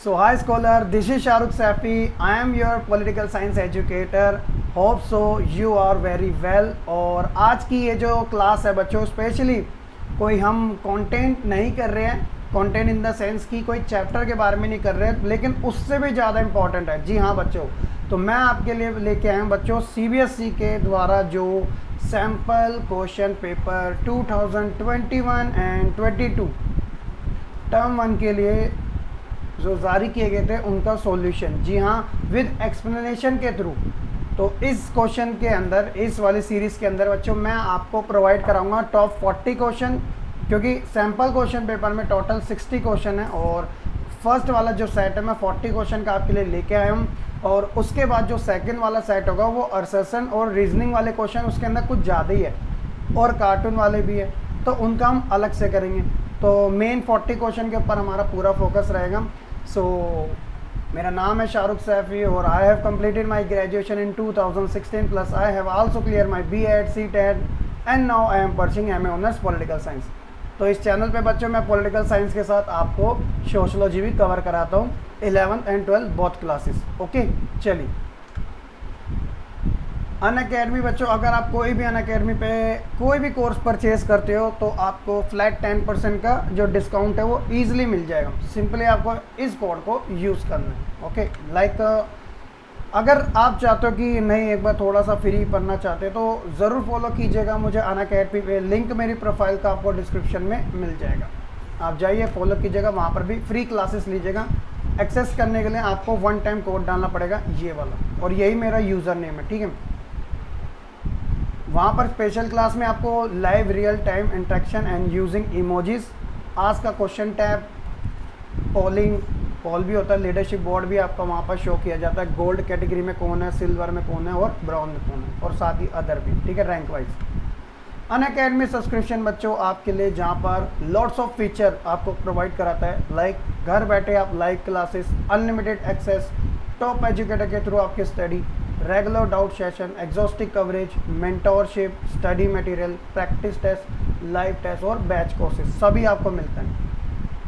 So hi scholar, this is Shahrukh Safi. I am your political science educator. Hope so you are very well. और आज की ये जो class है बच्चों, स्पेशली कोई हम कंटेंट नहीं कर रहे हैं, कंटेंट इन द सेंस कि कोई चैप्टर के बारे में नहीं कर रहे हैं, लेकिन उससे भी ज़्यादा इम्पॉर्टेंट है। जी हाँ बच्चों, तो मैं आपके लिए लेके आया हूँ बच्चों CBSE के द्वारा जो sample question paper 2021 and 22 term 1 के लिए जो जारी किए गए थे उनका सॉल्यूशन। जी हाँ, विद एक्सप्लेनेशन के थ्रू। तो इस क्वेश्चन के अंदर, इस वाली सीरीज़ के अंदर बच्चों मैं आपको प्रोवाइड कराऊंगा टॉप 40 क्वेश्चन, क्योंकि सैम्पल क्वेश्चन पेपर में टोटल 60 क्वेश्चन है और फर्स्ट वाला जो सेट है मैं 40 क्वेश्चन का आपके लिए लेके आया हूँ। और उसके बाद जो सेकंड वाला सेट होगा वो असर्शन और रीजनिंग वाले क्वेश्चन, उसके अंदर कुछ ज़्यादा ही है और कार्टून वाले भी है, तो उनका हम अलग से करेंगे। तो मेन 40 क्वेश्चन के ऊपर हमारा पूरा फोकस रहेगा। सो मेरा नाम है शाहरुख सैफ़ी और I have completed my graduation in 2016 plus I have also clear my B.Ed, C.Ted and now I am pursuing MA honours political science. तो इस चैनल पे बच्चों मैं पॉलिटिकल साइंस के साथ आपको सोशलॉजी भी कवर कराता हूँ, 11th and 12th both classes. Okay, चलिए। अनअकैडमी बच्चों, अगर आप कोई भी अनअकैडमी पे कोई भी कोर्स परचेज करते हो तो आपको फ्लैट 10% का जो डिस्काउंट है वो ईजिली मिल जाएगा। सिंपली आपको इस कोड को यूज़ करना है। ओके, लाइक अगर आप चाहते हो कि नहीं एक बार थोड़ा सा फ्री पढ़ना चाहते हो तो ज़रूर फॉलो कीजिएगा मुझे अनअकैडमी पे। लिंक मेरी प्रोफाइल का आपको डिस्क्रिप्शन में मिल जाएगा, आप जाइए फॉलो कीजिएगा, वहाँ पर भी फ्री क्लासेस लीजिएगा। एक्सेस करने के लिए आपको 1 टाइम कोड डालना पड़ेगा, ये वाला, और यही मेरा यूज़र नेम है, ठीक है। वहाँ पर स्पेशल क्लास में आपको live real time interaction and using emojis, आज का क्वेश्चन टैब, पॉल भी होता है, लीडरशिप बोर्ड भी आपका वहाँ पर शो किया जाता है, गोल्ड कैटेगरी में कौन है, सिल्वर में कौन है और ब्राउन में कौन है, और साथ ही अदर भी, ठीक है, रैंक वाइज। अनअकैडमी सब्सक्रिप्शन बच्चों आपके लिए जहाँ पर लॉट्स ऑफ फीचर आपको प्रोवाइड कराता है, लाइक घर बैठे आप live classes, unlimited access, top educator के थ्रू आपकी study, regular doubt session, exhaustive coverage, mentorship, study material, practice test, live test और बैच कोर्सेज सभी आपको मिलते हैं।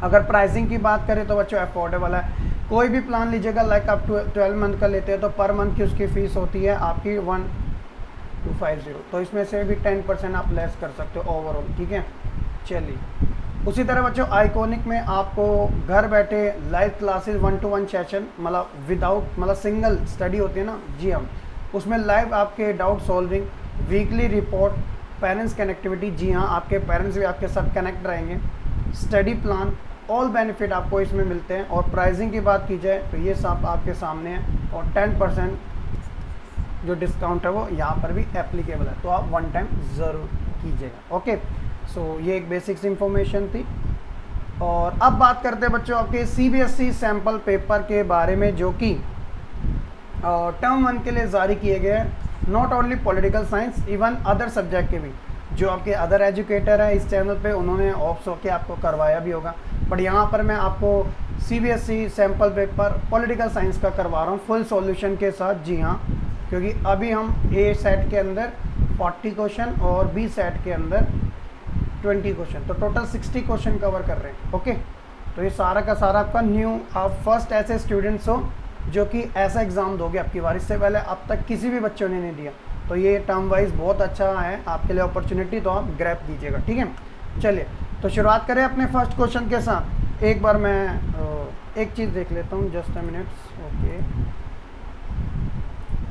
अगर प्राइसिंग की बात करें तो बच्चों अफोर्डेबल है, कोई भी प्लान लीजिएगा, लाइक आप 12 मंथ का लेते हैं तो पर मंथ की उसकी फ़ीस होती है आपकी 1250, तो इसमें से भी 10% आप लेस कर सकते हो ओवरऑल, ठीक है। चलिए, उसी तरह बच्चों आइकॉनिक में आपको घर बैठे लाइव क्लासेस 1-to-1 सेशन, मतलब विदाउट, मतलब सिंगल स्टडी होती है ना, जी हम उसमें लाइव आपके doubt solving, weekly report, parents connectivity, जी हाँ आपके पेरेंट्स भी आपके साथ कनेक्ट रहेंगे, स्टडी प्लान, ऑल बेनिफिट आपको इसमें मिलते हैं। और प्राइसिंग की बात की जाए तो ये सब आपके सामने है, और 10% जो डिस्काउंट है वो यहाँ पर भी एप्लीकेबल है, तो आप 1 टाइम ज़रूर कीजिएगा। ओके, सो ये एक बेसिक्स इंफॉर्मेशन थी। और अब बात करते हैं बच्चों आपके CBSE सैम्पल पेपर के बारे में, जो कि टर्म 1 के लिए जारी किए गए हैं। Not only political science, even other subject के भी, जो आपके अदर एजुकेटर हैं इस चैनल पे उन्होंने ऑप्स होकर आपको करवाया भी होगा, बट यहाँ पर मैं आपको CBSE sample paper political science का करवा रहा हूँ फुल सॉल्यूशन के साथ। जी हाँ, क्योंकि अभी हम A सेट के अंदर 40 क्वेश्चन और B सेट के अंदर 20 क्वेश्चन, तो टोटल 60 क्वेश्चन कवर कर रहे हैं। ओके, तो ये सारा का सारा आपका न्यू, आप फर्स्ट ऐसे स्टूडेंट्स हो जो कि ऐसा एग्ज़ाम दोगे आपकी बार, इससे पहले अब तक किसी भी बच्चों ने नहीं दिया, तो ये टर्म वाइज बहुत अच्छा है आपके लिए अपॉर्चुनिटी, तो आप ग्रैब कीजिएगा, ठीक है। चलिए, तो शुरुआत करें अपने फर्स्ट क्वेश्चन के साथ। एक बार मैं एक चीज़ देख लेता हूँ, जस्ट अ मिनट्स। ओके,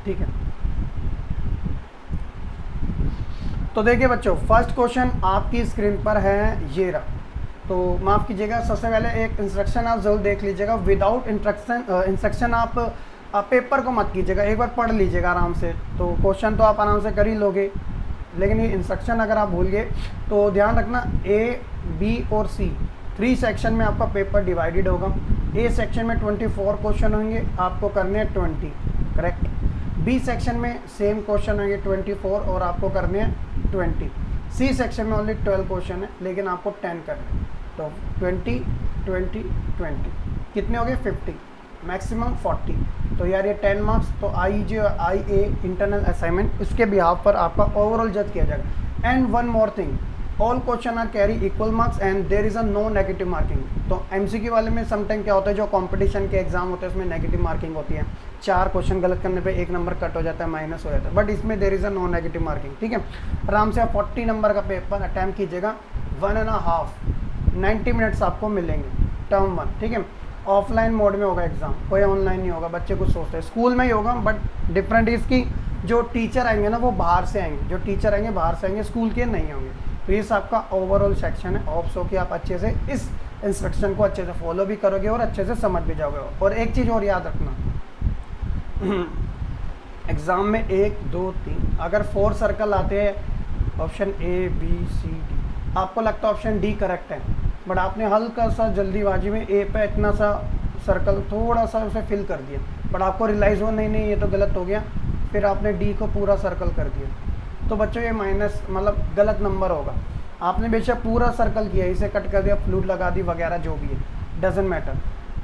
ठीक है, तो देखिए बच्चों फर्स्ट क्वेश्चन आपकी स्क्रीन पर है, ये रहा। तो माफ़ कीजिएगा, सबसे पहले एक इंस्ट्रक्शन आप जरूर देख लीजिएगा, विदाउट इंस्ट्रक्शन आप पेपर को मत कीजिएगा, एक बार पढ़ लीजिएगा आराम से, तो क्वेश्चन तो आप आराम से कर ही लोगे, लेकिन ये इंस्ट्रक्शन अगर आप भूल गए तो ध्यान रखना। A, B और C 3 सेक्शन में आपका पेपर डिवाइडेड होगा। A सेक्शन में 24 क्वेश्चन होंगे, आपको करने हैं 20, करेक्ट। B सेक्शन में सेम क्वेश्चन होंगे 24 और आपको करने हैं 20। C सेक्शन में ओनली 12 क्वेश्चन है, लेकिन आपको 10 करने हैं, तो 20, 20, 20 कितने हो गए 50, मैक्सिमम 40। तो यार ये 10 मार्क्स, तो IA इंटरनल असाइनमेंट, इसके बिहाफ पर आपका ओवरऑल जज किया जाएगा। And one more thing, all question are carry equal marks and there is a no negative marking. तो एमसीक्यू वाले में समटाइम क्या होता है, जो कंपटीशन के एग्जाम होते हैं उसमें नेगेटिव मार्किंग होती है, 4 क्वेश्चन गलत करने पे 1 नंबर कट हो जाता है, माइनस हो जाता है, बट इसमें there is a no negative marking. ठीक है, आराम से आप 40 नंबर का पेपर अटैम्प्ट कीजिएगा, 1.5 90 मिनट्स आपको मिलेंगे टर्म 1। ठीक है, ऑफलाइन मोड में होगा एग्जाम, कोई ऑनलाइन नहीं होगा। बच्चे कुछ सोचते हैं स्कूल में ही होगा, बट डिफरेंट इसकी जो टीचर आएंगे ना वो बाहर से आएंगे, जो टीचर आएंगे बाहर से आएंगे, स्कूल के नहीं होंगे। तो ये आपका ओवरऑल सेक्शन है, होप्स हो कि आप अच्छे से इस इंस्ट्रक्शन को अच्छे से फॉलो भी करोगे और अच्छे से समझ भी जाओगे। और एक चीज़ और याद रखना, एग्ज़ाम में 1 2 3 अगर 4 सर्कल आते हैं, option A B C D, आपको लगता है ऑप्शन डी करेक्ट है, बट आपने हल्का सा जल्दीबाजी में ए पे इतना सा सर्कल थोड़ा सा उसे फिल कर दिया, बट आपको रियलाइज़ हुआ नहीं ये तो गलत हो गया, फिर आपने डी को पूरा सर्कल कर दिया, तो बच्चों ये माइनस मतलब गलत नंबर होगा। आपने बेशक पूरा सर्कल किया, इसे कट कर दिया, फ्लूट लगा दी वगैरह जो भी है, डजेंट मैटर,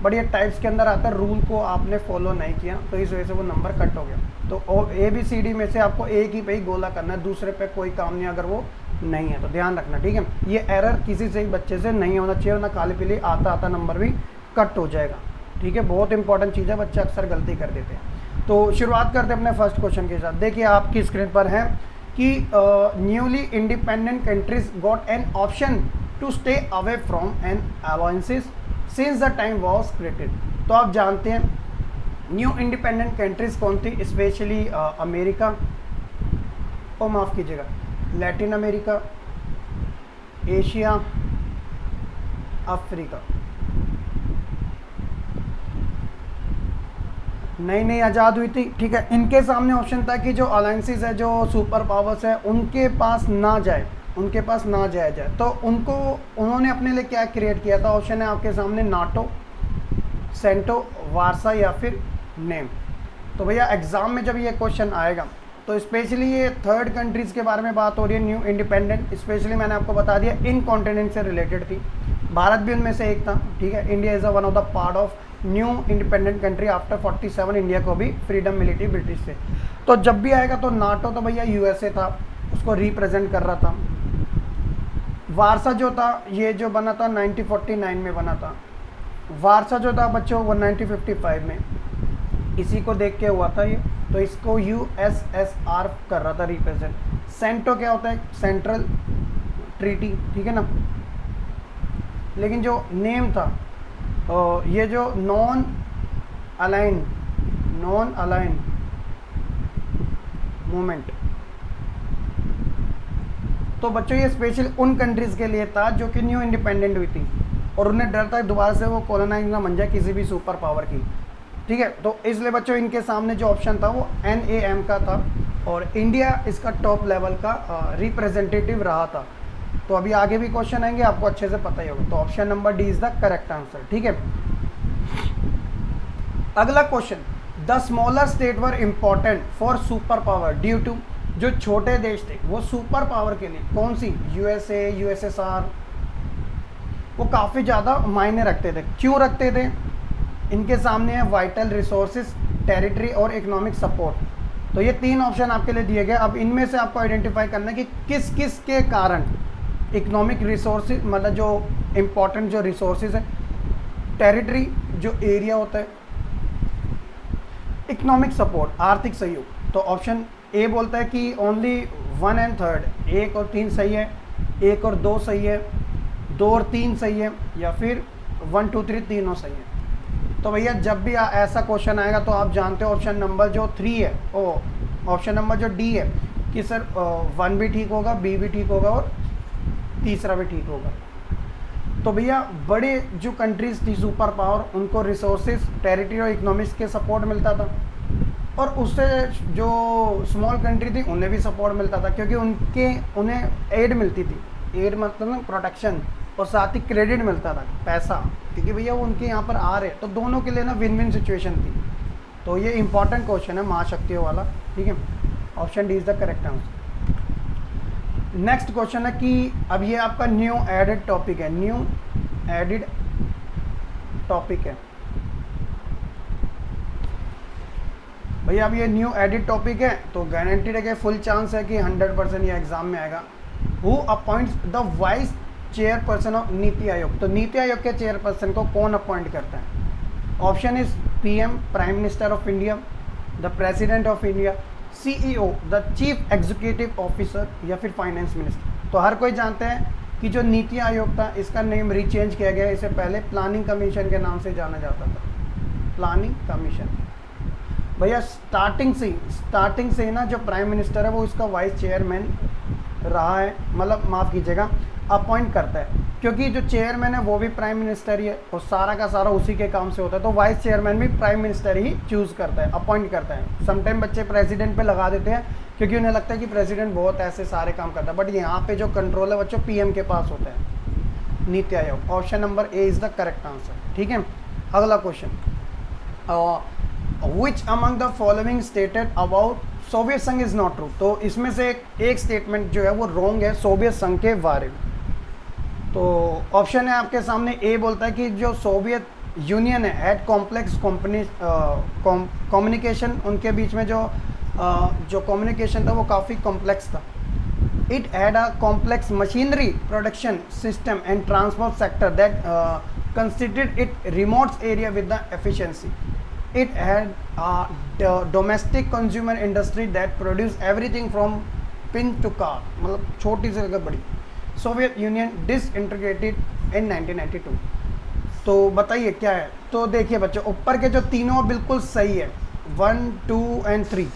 बट ये टाइप्स के अंदर आता है, रूल को आपने फॉलो नहीं किया तो इस वजह से वो नंबर कट हो गया। तो ए बी सी डी में से आपको एक ही पे ही गोला करना है, दूसरे पे कोई काम नहीं अगर वो नहीं है तो ध्यान रखना। ठीक है, ये एरर किसी से ही बच्चे से नहीं होना चाहिए, वरना काले पीले आता नंबर भी कट हो जाएगा। ठीक है, बहुत इंपॉर्टेंट चीज़ है, बच्चे अक्सर गलती कर देते हैं। तो शुरुआत करते हैं अपने फर्स्ट क्वेश्चन के साथ। देखिए आपकी स्क्रीन पर है कि newly independent countries got an option to stay away from an alliances since the time was created. तो आप जानते हैं न्यू इंडिपेंडेंट कंट्रीज कौन थी, स्पेशली अमेरिका, और माफ़ कीजिएगा लैटिन अमेरिका, एशिया, अफ्रीका। नई नई आज़ाद हुई थी। ठीक है, इनके सामने ऑप्शन था कि जो अलायंसेस है, जो सुपर पावर्स है, उनके पास ना जाए, उनके पास ना जाया जाए, तो उन्होंने अपने लिए क्या क्रिएट किया था। ऑप्शन है आपके सामने नाटो, सेंटो, वारसा या फिर नेम। तो भैया एग्ज़ाम में जब ये क्वेश्चन आएगा तो स्पेशली ये 3rd कंट्रीज़ के बारे में बात हो रही है, न्यू इंडिपेंडेंट, स्पेशली मैंने आपको बता दिया इन कॉन्टिनेंट से रिलेटेड थी, भारत भी उनमें से एक था। ठीक है, India is one of the part of new independent country after 47 India को भी फ्रीडम मिली थी ब्रिटिश से। तो जब भी आएगा तो नाटो तो भैया यूएसए था, उसको रिप्रेजेंट कर रहा था। वारसा जो था ये जो बना था 1949 में बना था, वारसा जो था बच्चों वो 1955 में, इसी को देख के हुआ था ये, तो इसको यूएसएसआर कर रहा था रिप्रेजेंट। सेंटो क्या होता है, सेंट्रल ट्रीटी, ठीक है ना। लेकिन जो नेम था ये जो नॉन अलाइन मूवमेंट, तो बच्चों ये स्पेशल उन कंट्रीज़ के लिए था जो कि न्यू इंडिपेंडेंट हुई थी और उन्हें डर था दोबारा से वो कॉलोनाइज ना बन जाए किसी भी सुपर पावर की। ठीक है, तो इसलिए बच्चों इनके सामने जो ऑप्शन था वो NAM का था और इंडिया इसका टॉप लेवल का रिप्रेजेंटेटिव रहा था। तो अभी आगे भी क्वेश्चन आएंगे, आपको अच्छे से पता ही होगा। तो option number D is the correct answer. ठीक है, अगला question, the smaller state were important for super power due to, जो छोटे देश थे वो सुपर पावर के लिए कौन सी, यूएसए, यूएसएसआर, वो काफ़ी ज़्यादा मायने रखते थे। क्यों रखते थे, इनके सामने है वाइटल रिसोर्सेज, टेरिटरी और इकोनॉमिक सपोर्ट। तो ये 3 ऑप्शन आपके लिए दिए गए। अब इनमें से आपको आइडेंटिफाई करना है कि किस किस के कारण इकोनॉमिक रिसोर्सेज, मतलब जो इम्पोर्टेंट जो रिसोर्सेज है, टेरिटरी जो एरिया होता है, इकोनॉमिक सपोर्ट आर्थिक सहयोग। तो ऑप्शन ए बोलता है कि ओनली 1 and 3, 1 और 3 सही है, 1 और 2 सही है, 2 और 3 सही है, या फिर 1 2 3 तीनों सही है। तो भैया जब भी ऐसा क्वेश्चन आएगा तो आप जानते हो ऑप्शन नंबर जो 3 है, ऑप्शन नंबर जो डी है कि सर 1 भी ठीक होगा, बी भी ठीक होगा और तीसरा भी ठीक होगा। तो भैया बड़े जो कंट्रीज़ थी सुपर पावर, उनको रिसोर्सेज, टेरिटरी और इकोनॉमिक्स के सपोर्ट मिलता था और उससे जो स्मॉल कंट्री थी उन्हें भी सपोर्ट मिलता था, क्योंकि उन्हें एड मिलती थी, एड मतलब प्रोटेक्शन, और साथ ही क्रेडिट मिलता था, पैसा, क्योंकि भैया वो उनके यहाँ पर आ रहे, तो दोनों के लिए ना विन विन सिचुएशन थी। तो ये इंपॉर्टेंट क्वेश्चन है महाशक्तियों वाला। ठीक है, option D is the correct answer. Next question है कि अब ये आपका न्यू एडेड टॉपिक है, न्यू एडिड टॉपिक है भैया। अब ये न्यू एडिड टॉपिक है तो गारंटीड है कि फुल चांस है कि 100% ये एग्ज़ाम में आएगा, who appoints the vice chairperson of NITI आयोग। तो नीति आयोग के चेयरपर्सन को कौन अपॉइंट करता है? Option is PM, prime minister of India, the president of India, CEO, the chief executive officer, या फिर फाइनेंस मिनिस्टर। तो हर कोई जानते हैं कि जो नीति आयोग था इसका नेम रिचेंज किया गया, इससे पहले प्लानिंग कमीशन के नाम से जाना जाता था, प्लानिंग कमीशन। भैया स्टार्टिंग से ना जो प्राइम मिनिस्टर है वो इसका वाइस चेयरमैन रहा है, मतलब माफ़ कीजिएगा अपॉइंट करता है, क्योंकि जो चेयरमैन है वो भी प्राइम मिनिस्टर ही है और सारा का सारा उसी के काम से होता है। तो वाइस चेयरमैन भी प्राइम मिनिस्टर ही चूज़ करता है, अपॉइंट करता है। समटाइम बच्चे प्रेसिडेंट पे लगा देते हैं क्योंकि उन्हें लगता है कि प्रेसिडेंट बहुत ऐसे सारे काम करता है, बट यहाँ पे जो कंट्रोल है बच्चों पीएम के पास होता है, NITI Aayog. Option number A is the correct answer. ठीक है, अगला question, which among the following stated about Soviet संघ इज नॉट ट्रू। तो इसमें से एक स्टेटमेंट जो है वो रॉन्ग है सोवियत संघ के बारे में। तो ऑप्शन है आपके सामने, ए बोलता है कि जो सोवियत यूनियन है हैड कॉम्प्लेक्स कम्युनिकेशन, उनके बीच में जो कम्युनिकेशन था वो काफ़ी कॉम्प्लेक्स था। It had a complex machinery production system and transport sector that considered it remote area with the efficiency. It had a domestic consumer industry that produced everything from pin to car, मतलब छोटी से लेकर बड़ी। Soviet union disintegrated इन 1992। तो बताइए क्या है? तो देखिए बच्चों, ऊपर के जो तीनों बिल्कुल सही है, 1, 2 एंड 3,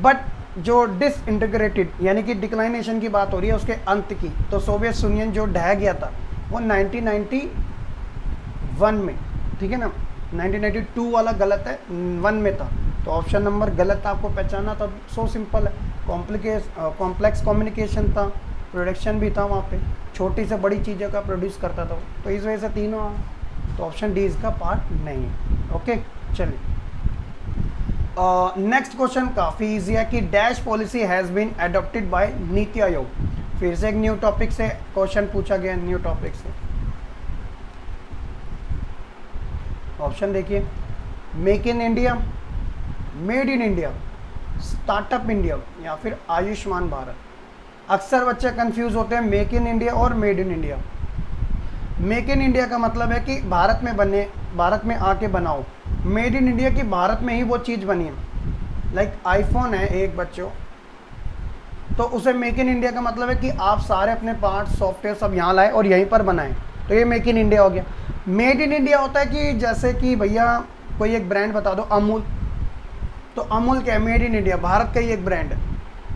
बट जो डिसइंटीग्रेटेड यानी कि डिक्लाइनेशन की बात हो रही है उसके अंत की, तो सोवियत यूनियन जो ढह गया था वो 1991 में, ठीक है ना। 1992 वाला गलत है, 1 में था। तो ऑप्शन नंबर गलत आपको पहचाना, तो सो सिंपल है, कॉम्प्लेक्स कम्युनिकेशन था, प्रोडक्शन भी था वहाँ पे, छोटी से बड़ी चीज़ों का प्रोड्यूस करता था, तो इस वजह से तीनों। तो ऑप्शन डी इसका पार्ट नहीं है। ओके, चलिए नेक्स्ट क्वेश्चन काफ़ी इजी है कि dash policy has been adopted by NITI Aayog. फिर से एक न्यू टॉपिक से क्वेश्चन पूछा गया, न्यू टॉपिक से। ऑप्शन देखिए, make in India, made in India, startup India, या फिर आयुष्मान भारत। अक्सर बच्चे कंफ्यूज होते हैं मेक इन इंडिया और made in India. Make in India का मतलब है कि भारत में बने, भारत में आके बनाओ। मेड इन इंडिया की भारत में ही वो चीज़ बनी है। लाइक आईफोन है एक बच्चों, तो उसे मेक इन इंडिया का मतलब है कि आप सारे अपने पार्ट सॉफ्टवेयर सब यहाँ लाए और यहीं पर बनाएं, तो ये मेक इन इंडिया हो गया। मेड इन इंडिया होता है कि जैसे कि भैया कोई एक ब्रांड बता दो, अमूल, तो अमूल क्या है? मेड इन इंडिया, भारत का ही एक ब्रांड है।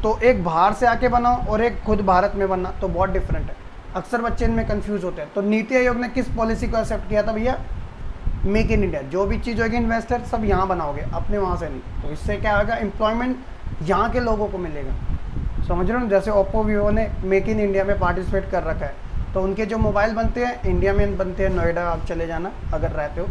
तो एक बाहर से आके बनाओ और एक खुद भारत में बनना, तो बहुत डिफरेंट है। अक्सर बच्चे इनमें कंफ्यूज होते हैं। तो नीति आयोग ने किस पॉलिसी को एक्सेप्ट किया था भैया? Make in India. जो भी चीज़ होगी इन्वेस्टर सब यहाँ बनाओगे, अपने वहाँ से नहीं। तो इससे क्या होगा? एम्प्लॉयमेंट यहाँ के लोगों को मिलेगा। समझ रहे हो? जैसे ओप्पो वीवो ने मेक इन इंडिया में पार्टिसिपेट कर रखा है, तो उनके जो मोबाइल बनते हैं इंडिया में बनते हैं। नोएडा आप चले जाना अगर रहते हो,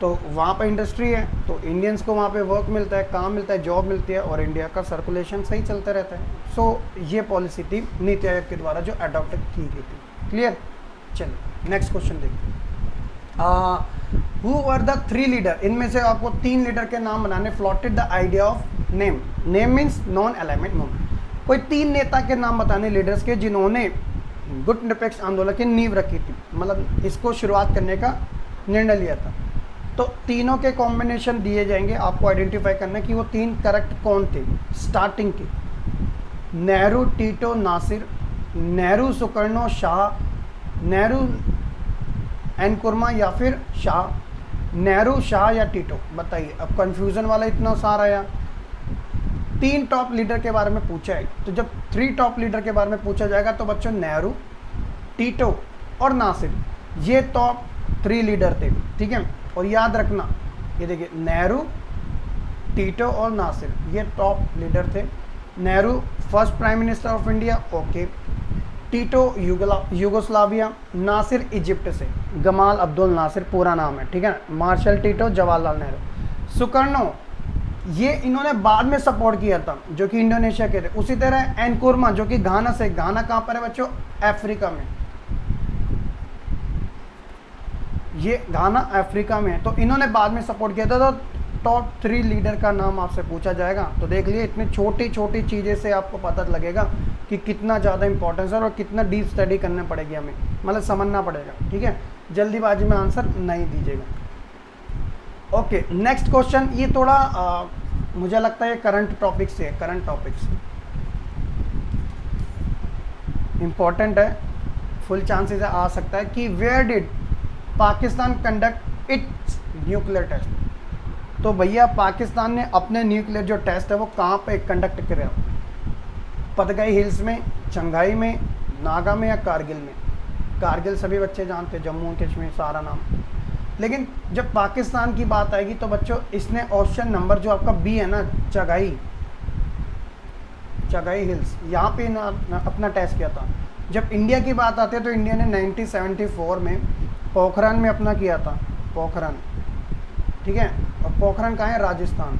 तो वहाँ पर इंडस्ट्री है, तो इंडियंस को वहाँ पे वर्क मिलता है, काम मिलता है, जॉब मिलती है, और इंडिया का सर्कुलेशन सही चलता रहता है। सो ये पॉलिसी थी नीति आयोग के द्वारा जो अडॉप्ट की गई थी। क्लियर? चलिए नेक्स्ट क्वेश्चन देखिए। Who were the 3 leader? इनमें से आपको 3 लीडर के नाम बनाने। Floated the idea of name. Name means non alignment movement. कोई 3 नेता के नाम बताने लीडर्स के जिन्होंने गुट निरपेक्ष आंदोलन की नींव रखी थी, मतलब इसको शुरुआत करने का निर्णय लिया था। तो तीनों के कॉम्बिनेशन दिए जाएंगे, आपको आइडेंटिफाई करना है कि वो 3 करेक्ट कौन थे स्टार्टिंग के। नेहरू, टीटो, नासिर, नेहरू, सुकर्णो, शाह, नेहरू एनकुरमा या फिर शाह, नेहरू, शाह या टीटो। बताइए, अब कंफ्यूजन वाला इतना सारा आया। 3 टॉप लीडर के बारे में पूछा है, तो जब 3 टॉप लीडर के बारे में पूछा जाएगा तो बच्चों नेहरू, टीटो और नासिर, ये टॉप 3 लीडर थे। ठीक है, और याद रखना, ये देखिए नेहरू, टीटो और नासिर ये टॉप लीडर थे। Nehru first prime minister of India, okay. Tito Yugoslavia, Nasser Egypt से, गमाल अब्दुल नासिर पूरा नाम है, ठीक है ना। Marshal Tito, Jawaharlal Nehru. Sukarno ये इन्होंने बाद में सपोर्ट किया था, जो कि इंडोनेशिया के थे। उसी तरह एनकुरमा जो कि घाना से, घाना कहाँ पर है बच्चों? अफ्रीका में, ये घाना अफ्रीका में है, तो इन्होंने बाद में सपोर्ट किया था। तो टॉप 3 लीडर का नाम आपसे पूछा जाएगा। तो देख लिए, इतनी छोटी छोटी चीज़ें से आपको पता लगेगा कि कितना ज़्यादा इंपॉर्टेंस है और कितना डीप स्टडी करना पड़ेगी हमें, मतलब समझना पड़ेगा। ठीक है, जल्दीबाजी में आंसर नहीं दीजिएगा। ओके, नेक्स्ट क्वेश्चन, ये थोड़ा मुझे लगता है करंट टॉपिक से है, करंट टॉपिक से इम्पॉर्टेंट है, फुल चांसेस आ सकता है कि where did Pakistan conduct its nuclear test. तो भैया पाकिस्तान ने अपने न्यूक्लियर जो टेस्ट है वो कहाँ पे कंडक्ट करे? पतगई हिल्स में, चंगाई में, नागा में या कारगिल में? कारगिल सभी बच्चे जानते हैं, जम्मू कश्मीर सारा नाम। लेकिन जब पाकिस्तान की बात आएगी तो बच्चों इसने ऑप्शन नंबर जो आपका बी है ना, चगाई हिल्स, यहाँ पे अपना टेस्ट किया था। जब इंडिया की बात आती है तो इंडिया ने 1974 में पोखरान में अपना किया था, पोखरान। ठीक है, और पोखरान कहाँ है? राजस्थान,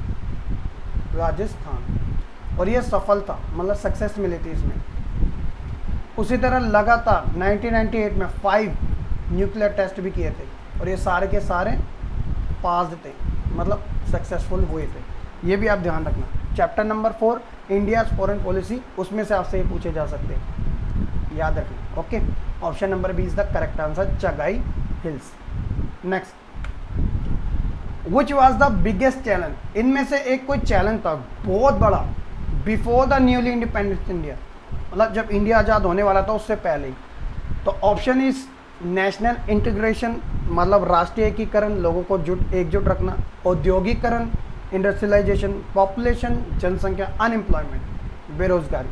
और ये सफल था, मतलब सक्सेस मिली थी इसमें। उसी तरह लगातार 1998 में 5 न्यूक्लियर टेस्ट भी किए थे और ये सारे के सारे पास थे, मतलब सक्सेसफुल हुए थे। ये भी आप ध्यान रखना। Chapter number 4 India foreign policy, उसमें से आपसे ये पूछे जा सकते हैं, याद रखना। Okay, option number B is the correct answer, Chagai hills. Next, which was the biggest challenge? इनमें से एक कोई चैलेंज था बहुत बड़ा before the newly independent India, मतलब जब इंडिया आज़ाद होने वाला था उससे पहले ही। तो ऑप्शन इज नेशनल इंटीग्रेशन, मतलब राष्ट्रीय एकीकरण, लोगों को एकजुट रखना, औद्योगिकरण, इंडस्ट्रियलाइजेशन, पॉपुलेशन, जनसंख्या, अनएम्प्लॉयमेंट, बेरोजगारी।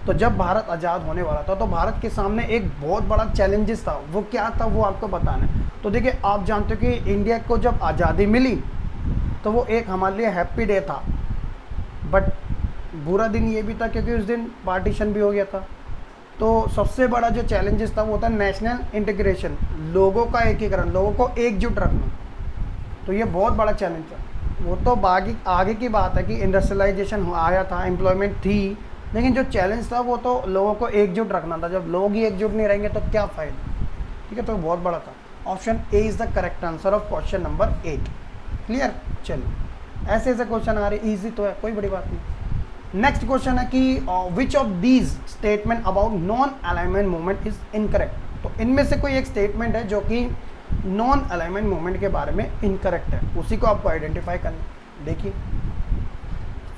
तो जब भारत आज़ाद होने वाला था तो भारत के सामने एक बहुत बड़ा चैलेंजेस था, वो क्या था वो आपको बताना है। तो देखिए, आप जानते हो कि इंडिया को जब आज़ादी मिली तो वो एक हमारे लिए हैप्पी डे था, बट बुरा दिन ये भी था क्योंकि उस दिन पार्टीशन भी हो गया था। तो सबसे बड़ा जो चैलेंजेस था वो था नेशनल इंटीग्रेशन, लोगों का एकीकरण, लोगों को एकजुट रखना। तो ये बहुत बड़ा चैलेंज था। वो तो आगे की बात है कि इंडस्ट्रियलाइजेशन आया था, एम्प्लॉयमेंट थी, लेकिन जो चैलेंज था वो तो लोगों को एकजुट रखना था। जब लोग ही एकजुट नहीं रहेंगे तो क्या फ़ायदा? ठीक है, तो बहुत बड़ा था। Option A is the correct answer of question number 8। Clear? चलिए, ऐसे ऐसे क्वेश्चन आ रहे, ईजी तो है, कोई बड़ी बात नहीं। नेक्स्ट क्वेश्चन है कि which of these statement about non alignment movement is incorrect. तो इनमें से कोई एक स्टेटमेंट है जो कि नॉन अलाइनमेंट मूवमेंट के बारे में इनकरेक्ट है, उसी को आपको आइडेंटिफाई करना। देखिए,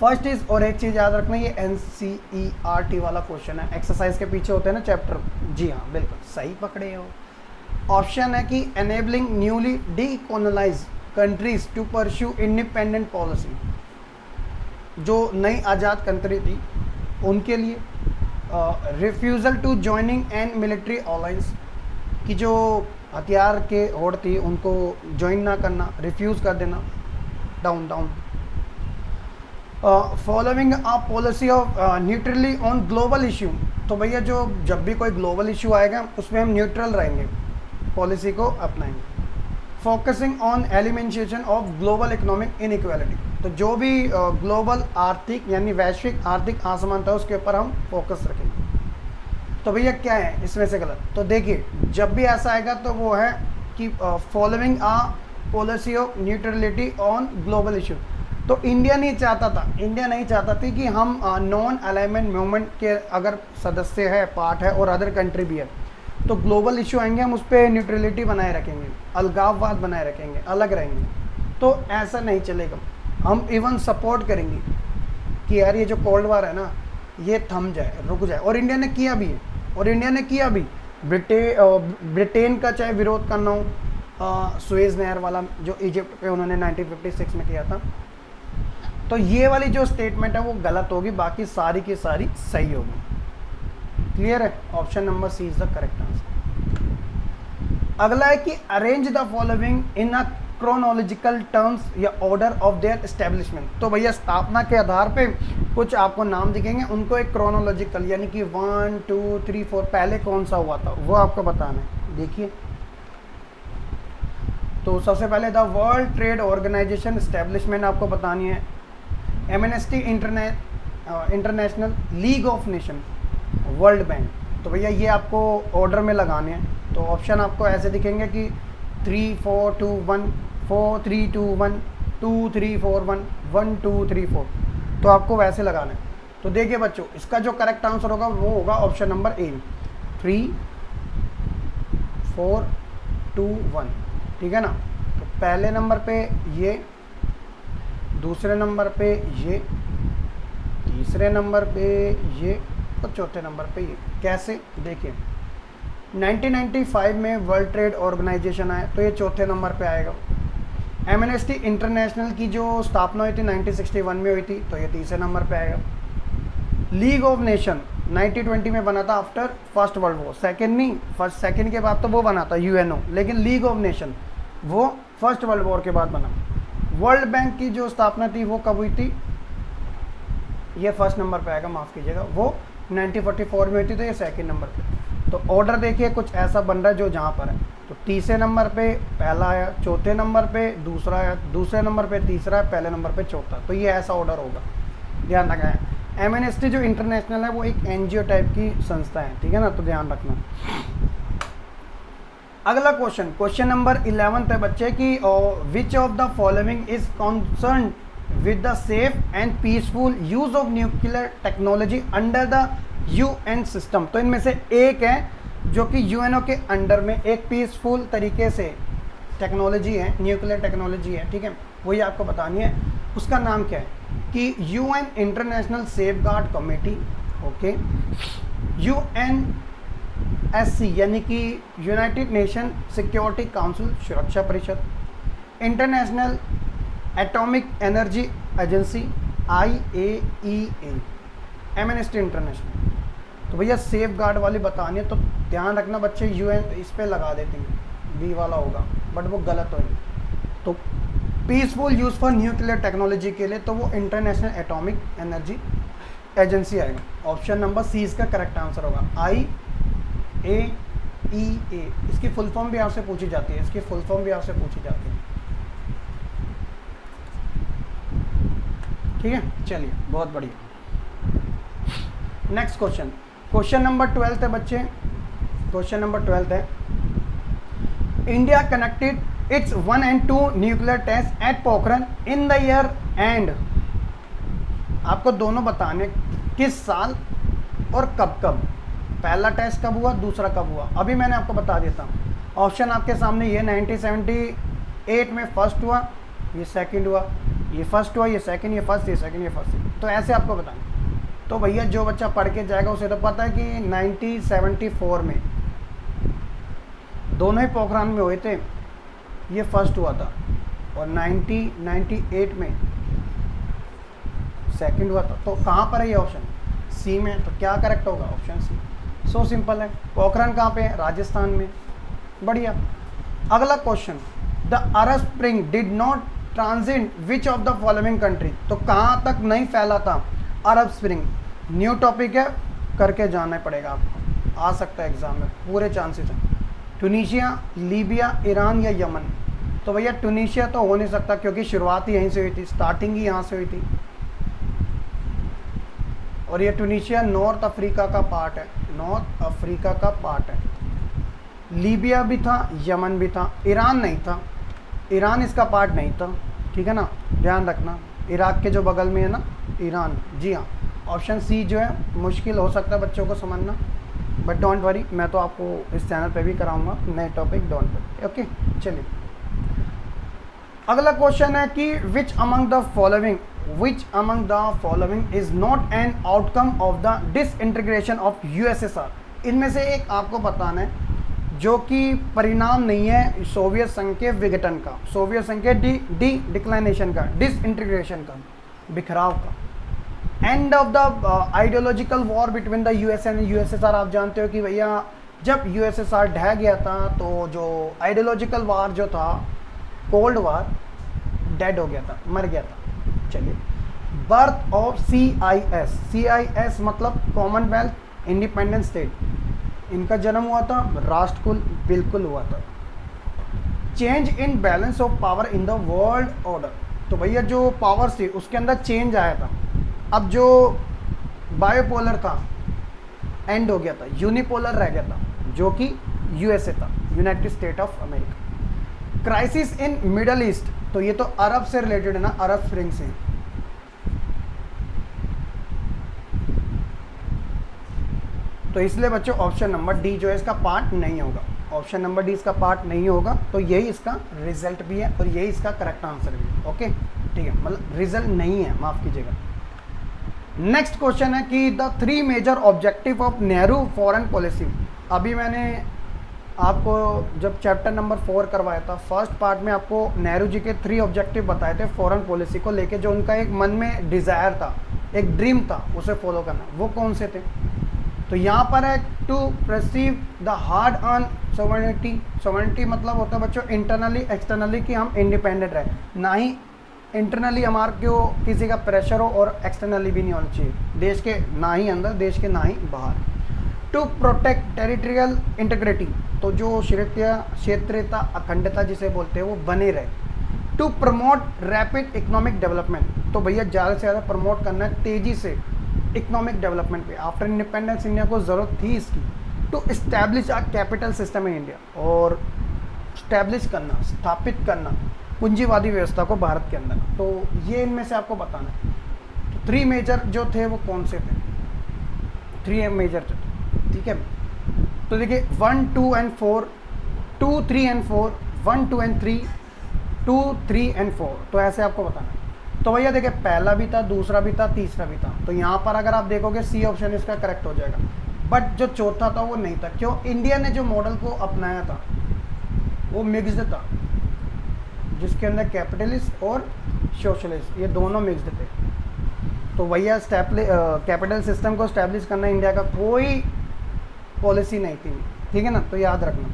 फर्स्ट इज, और एक चीज़ याद रखना, ये NCERT वाला क्वेश्चन है, एक्सरसाइज के पीछे होते हैं ना चैप्टर। जी हाँ, बिल्कुल सही पकड़े हो। ऑप्शन है कि enabling newly decolonise countries to pursue independent policy, जो नई आज़ाद कंट्री थी उनके लिए। Refusal to joining and military alliance, कि जो हथियार के होड़ थी उनको ज्वाइन ना करना, रिफ्यूज़ कर देना, down. Following a policy of neutrally on global issue. तो भैया जो जब भी कोई ग्लोबल इशू आएगा उसमें हम न्यूट्रल रहेंगे, पॉलिसी को अपनाएंगे। Focusing on elimination of global economic inequality, तो जो भी ग्लोबल आर्थिक यानी वैश्विक आर्थिक असमानता है उसके ऊपर हम फोकस रखेंगे। तो भैया क्या है इसमें से गलत? तो देखिए, जब भी ऐसा आएगा तो वो है कि following a policy of neutrality on global issue. तो इंडिया नहीं चाहता थी कि हम नॉन अलाइनमेंट मूवमेंट के अगर सदस्य है, पार्ट है और अदर कंट्री भी है, तो ग्लोबल इशू आएंगे हम उस पर न्यूट्रलिटी बनाए रखेंगे, अलगाववाद बनाए रखेंगे, अलग रहेंगे। तो ऐसा नहीं चलेगा। हम इवन सपोर्ट करेंगे कि यार ये जो कोल्ड वार है ना ये थम जाए, रुक जाए, और इंडिया ने किया भी है। ब्रिटेन का चाहे विरोध करना हो, सुएज नहर वाला जो इजिप्ट पे उन्होंने 1956 में किया था, तो ये वाली जो स्टेटमेंट है वो गलत होगी, बाकी सारी की सारी सही होगी। क्लियर है? Option number C is the correct answer. अगला है कि arrange the following in a chronological terms या ऑर्डर ऑफ देयर एस्टेब्लिशमेंट। तो भैया स्थापना के आधार पे कुछ आपको नाम दिखेंगे, उनको एक क्रोनोलॉजिकल यानी कि 1 2 3 4 पहले कौन सा हुआ था वो आपको बताना है। देखिए, तो सबसे पहले the World Trade Organisation establishment आपको बतानी है, Amnesty International, League of Nation, World Bank. तो भैया ये आपको ऑर्डर में लगाने हैं। तो ऑप्शन आपको ऐसे दिखेंगे कि 3 4 2 1, 4 3 2 1, 2 3 4 1 1 2 3 4, तो आपको वैसे लगाना है। तो देखिए बच्चों, इसका जो करेक्ट आंसर होगा वो होगा ऑप्शन नंबर ए, 3 4 2 1, ठीक है ना। तो पहले नंबर पे ये, दूसरे नंबर पे ये, तीसरे नंबर पे ये और चौथे नंबर पे ये। कैसे, देखिए 1995 में वर्ल्ड ट्रेड ऑर्गेनाइजेशन आया तो ये चौथे नंबर पे आएगा। एमनेस्टी इंटरनेशनल की जो स्थापना हुई थी 1961 में हुई थी, तो ये तीसरे नंबर पे आएगा। लीग ऑफ नेशन 1920 में बना था after first world war, second नहीं, फर्स्ट सेकेंड के बाद तो वो बना था यूएनओ, लेकिन लीग ऑफ नेशन वो फर्स्ट वर्ल्ड वॉर के बाद बना। वर्ल्ड बैंक की जो स्थापना थी वो कब हुई थी, ये फर्स्ट नंबर पे आएगा, माफ़ कीजिएगा, वो 1944 में हुई थी, तो ये सेकेंड नंबर पे। तो ऑर्डर देखिए कुछ ऐसा बन रहा है जो जहाँ पर है, तो तीसरे नंबर पे पहला आया, चौथे नंबर पे दूसरा आया, दूसरे नंबर पे तीसरा है, पहले नंबर पे चौथा, तो ये ऐसा ऑर्डर होगा, ध्यान रखें। एमनेस्टी जो इंटरनेशनल है वो एक एनजीओ टाइप की संस्था है, ठीक है ना, तो ध्यान रखना। अगला क्वेश्चन, क्वेश्चन नंबर 11 है बच्चे की, which of the following is concern with the safe and peaceful use of nuclear technology under the UN system. तो इनमें से एक है जो कि यूएनओ के अंडर में एक पीसफुल तरीके से टेक्नोलॉजी है, न्यूक्लियर टेक्नोलॉजी है, ठीक है, वही आपको बतानी है। उसका नाम क्या है कि UN international safeguard committee, okay, UNSC यानी कि यूनाइटेड नेशन सिक्योरिटी काउंसिल सुरक्षा परिषद, international atomic energy agency IAEA, amnesty international. तो भैया सेफ गार्ड वाली बतानी है, तो ध्यान रखना बच्चे, यूएन इस पे लगा देते हैं, बी वाला होगा, बट वो गलत होगी। तो peaceful use for nuclear technology के लिए तो वो इंटरनेशनल एटॉमिक एनर्जी एजेंसी आएगा। ऑप्शन नंबर सी इसका करेक्ट आंसर होगा, IAEA। इसकी फुल फॉर्म भी आपसे पूछी जाती है, इसकी फुल फॉर्म भी आपसे पूछी जाती है, ठीक है, चलिए बहुत बढ़िया। नेक्स्ट क्वेश्चन, क्वेश्चन नंबर 12 है बच्चे, क्वेश्चन नंबर 12 है, India connected its 1 and 2 nuclear test at Pokhran in the year and. आपको दोनों बताने किस साल और कब कब, पहला टेस्ट कब हुआ, दूसरा कब हुआ। अभी मैंने आपको बता देता हूँ, ऑप्शन आपके सामने ये 1978 में फर्स्ट हुआ, ये सेकंड हुआ, ये फर्स्ट हुआ, ये सेकंड, ये फर्स्ट, ये सेकंड, ये फर्स्ट, तो ऐसे आपको बताएं। तो भैया जो बच्चा पढ़ के जाएगा उसे तो पता है कि 1974 में दोनों ही पोखरान में हुए थे, ये फर्स्ट हुआ था, और 1998 में सेकंड हुआ था। तो कहाँ पर है ये ऑप्शन, सी में, तो क्या करेक्ट होगा, ऑप्शन सी। सो सिंपल है। पोखरान कहाँ पे है, राजस्थान में, बढ़िया। अगला question, the Arab spring did not transit which of the following country. तो कहाँ तक नहीं फैला था अरब स्प्रिंग, न्यू टॉपिक है, करके जाना पड़ेगा आपको, आ सकता है एग्जाम में, पूरे चांसेस हैं। टूनीशिया, लीबिया, ईरान या यमन। तो भैया टूनीशिया तो हो नहीं सकता क्योंकि शुरुआत ही यहीं से हुई थी, स्टार्टिंग ही यहाँ से हुई थी, और ये टूनीशिया नॉर्थ अफ्रीका का पार्ट है, नॉर्थ अफ्रीका का पार्ट है। लीबिया भी था, यमन भी था, ईरान नहीं था, ईरान इसका पार्ट नहीं था, ठीक है ना, ध्यान रखना। इराक के जो बगल में है ना ईरान, जी हाँ। ऑप्शन सी जो है मुश्किल हो सकता है बच्चों को समझना, बट डोंट वरी, मैं तो आपको इस चैनल पे भी कराऊंगा नए टॉपिक, डोंट वरी, ओके। चलिए अगला क्वेश्चन है कि which among the following is not an outcome of the disintegration of USSR। इनमें से एक आपको बताना है जो कि परिणाम नहीं है सोवियत संघ के विघटन का, सोवियत संघ के डिक्लाइनेशन का, डिसइंटीग्रेशन का, बिखराव का। End of the ideological war between the US and USSR। आप जानते हो कि भैया जब USSR ढह गया था तो जो आइडियोलॉजिकल वार जो था, कोल्ड वार, डेड हो गया था, मर गया था। चलिए, बर्थ ऑफ CIS मतलब कॉमनवेल्थ इंडिपेंडेंट स्टेट, इनका जन्म हुआ था, राष्ट्रकुल बिल्कुल हुआ था। Change in balance of power in the world order. तो भैया जो पावर्स थी उसके अंदर चेंज आया था, अब जो बायोपोलर था एंड हो गया था, यूनिपोलर रह गया था, जो कि USA था, United state of America. Crisis in middle east, तो ये तो अरब से रिलेटेड है ना, अरब स्प्रिंग से। तो इसलिए बच्चों ऑप्शन नंबर डी जो है इसका पार्ट नहीं होगा, ऑप्शन नंबर डी इसका पार्ट नहीं होगा। तो यही इसका रिजल्ट भी है और यही इसका करेक्ट आंसर भी है। ओके ठीक है, मतलब रिजल्ट नहीं है, माफ कीजिएगा। नेक्स्ट क्वेश्चन है कि the 3 major objective of Nehru foreign policy. अभी मैंने आपको जब चैप्टर नंबर 4 करवाया था, फर्स्ट पार्ट में आपको नेहरू जी के 3 ऑब्जेक्टिव बताए थे फॉरेन पॉलिसी को लेके, जो उनका एक मन में डिज़ायर था, एक ड्रीम था उसे फॉलो करना, वो कौन से थे? तो यहाँ पर है to perceive the hard earn sovereignty. Sovereignty मतलब होता है बच्चों इंटरनली एक्सटर्नली कि हम इंडिपेंडेंट रहे, ना ही इंटरनली हमारे को किसी का प्रेशर हो और एक्सटर्नली भी नहीं होना चाहिए, देश के ना ही अंदर, देश के ना ही बाहर। टू प्रोटेक्ट टेरिटोरियल इंटीग्रिटी, तो जो क्षेत्रीयता अखंडता जिसे बोलते हैं वो बने रहे। To promote rapid economic development, तो भैया ज़्यादा से ज़्यादा प्रमोट करना है तेज़ी से इकोनॉमिक डेवलपमेंट पे। आफ्टर इंडिपेंडेंस इंडिया को ज़रूरत थी इसकी। To establish a capital system in India, और इस्टेब्लिश करना, स्थापित करना पूंजीवादी व्यवस्था को भारत के अंदर। तो ये इनमें से आपको बताना है। तो 3 मेजर जो थे वो कौन से थे? 3 मेजर जो थे, ठीक है। तो देखिए 1, 2 and 4, 2, 3 and 4, 1, 2 and 3, 2, 3 and 4, तो ऐसे आपको बताना है। तो भैया देखिए पहला भी था, दूसरा भी था, तीसरा भी था। तो यहाँ पर अगर आप देखोगे सी ऑप्शन इसका करेक्ट हो जाएगा, बट जो चौथा था वो नहीं था। क्यों? इंडिया ने जो मॉडल को अपनाया था वो मिक्स्ड था, जिसके अंदर कैपिटलिस्ट और सोशलिस्ट ये दोनों मिक्स्ड थे। तो भैया कैपिटल सिस्टम को स्टैब्लिश करना इंडिया का कोई पॉलिसी नहीं थी, ठीक है ना। तो याद रखना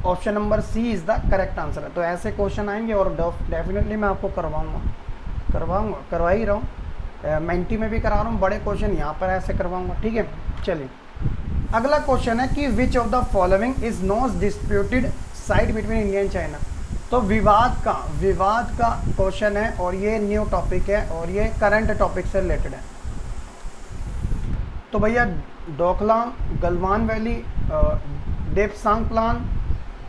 option number C is the correct answer है। तो ऐसे क्वेश्चन आएंगे और डेफिनेटली मैं आपको करवा ही रहा हूँ, मेंटी में भी करा रहा हूँ, बड़े क्वेश्चन यहाँ पर ऐसे करवाऊँगा, ठीक है। चलिए अगला क्वेश्चन है कि which of the following is not disputed side between India and China. तो विवाद का क्वेश्चन है और ये न्यू टॉपिक है और ये करंट टॉपिक से रिलेटेड है। तो भैया डोकलाम, गलवान वैली, डेप्सांग प्लान,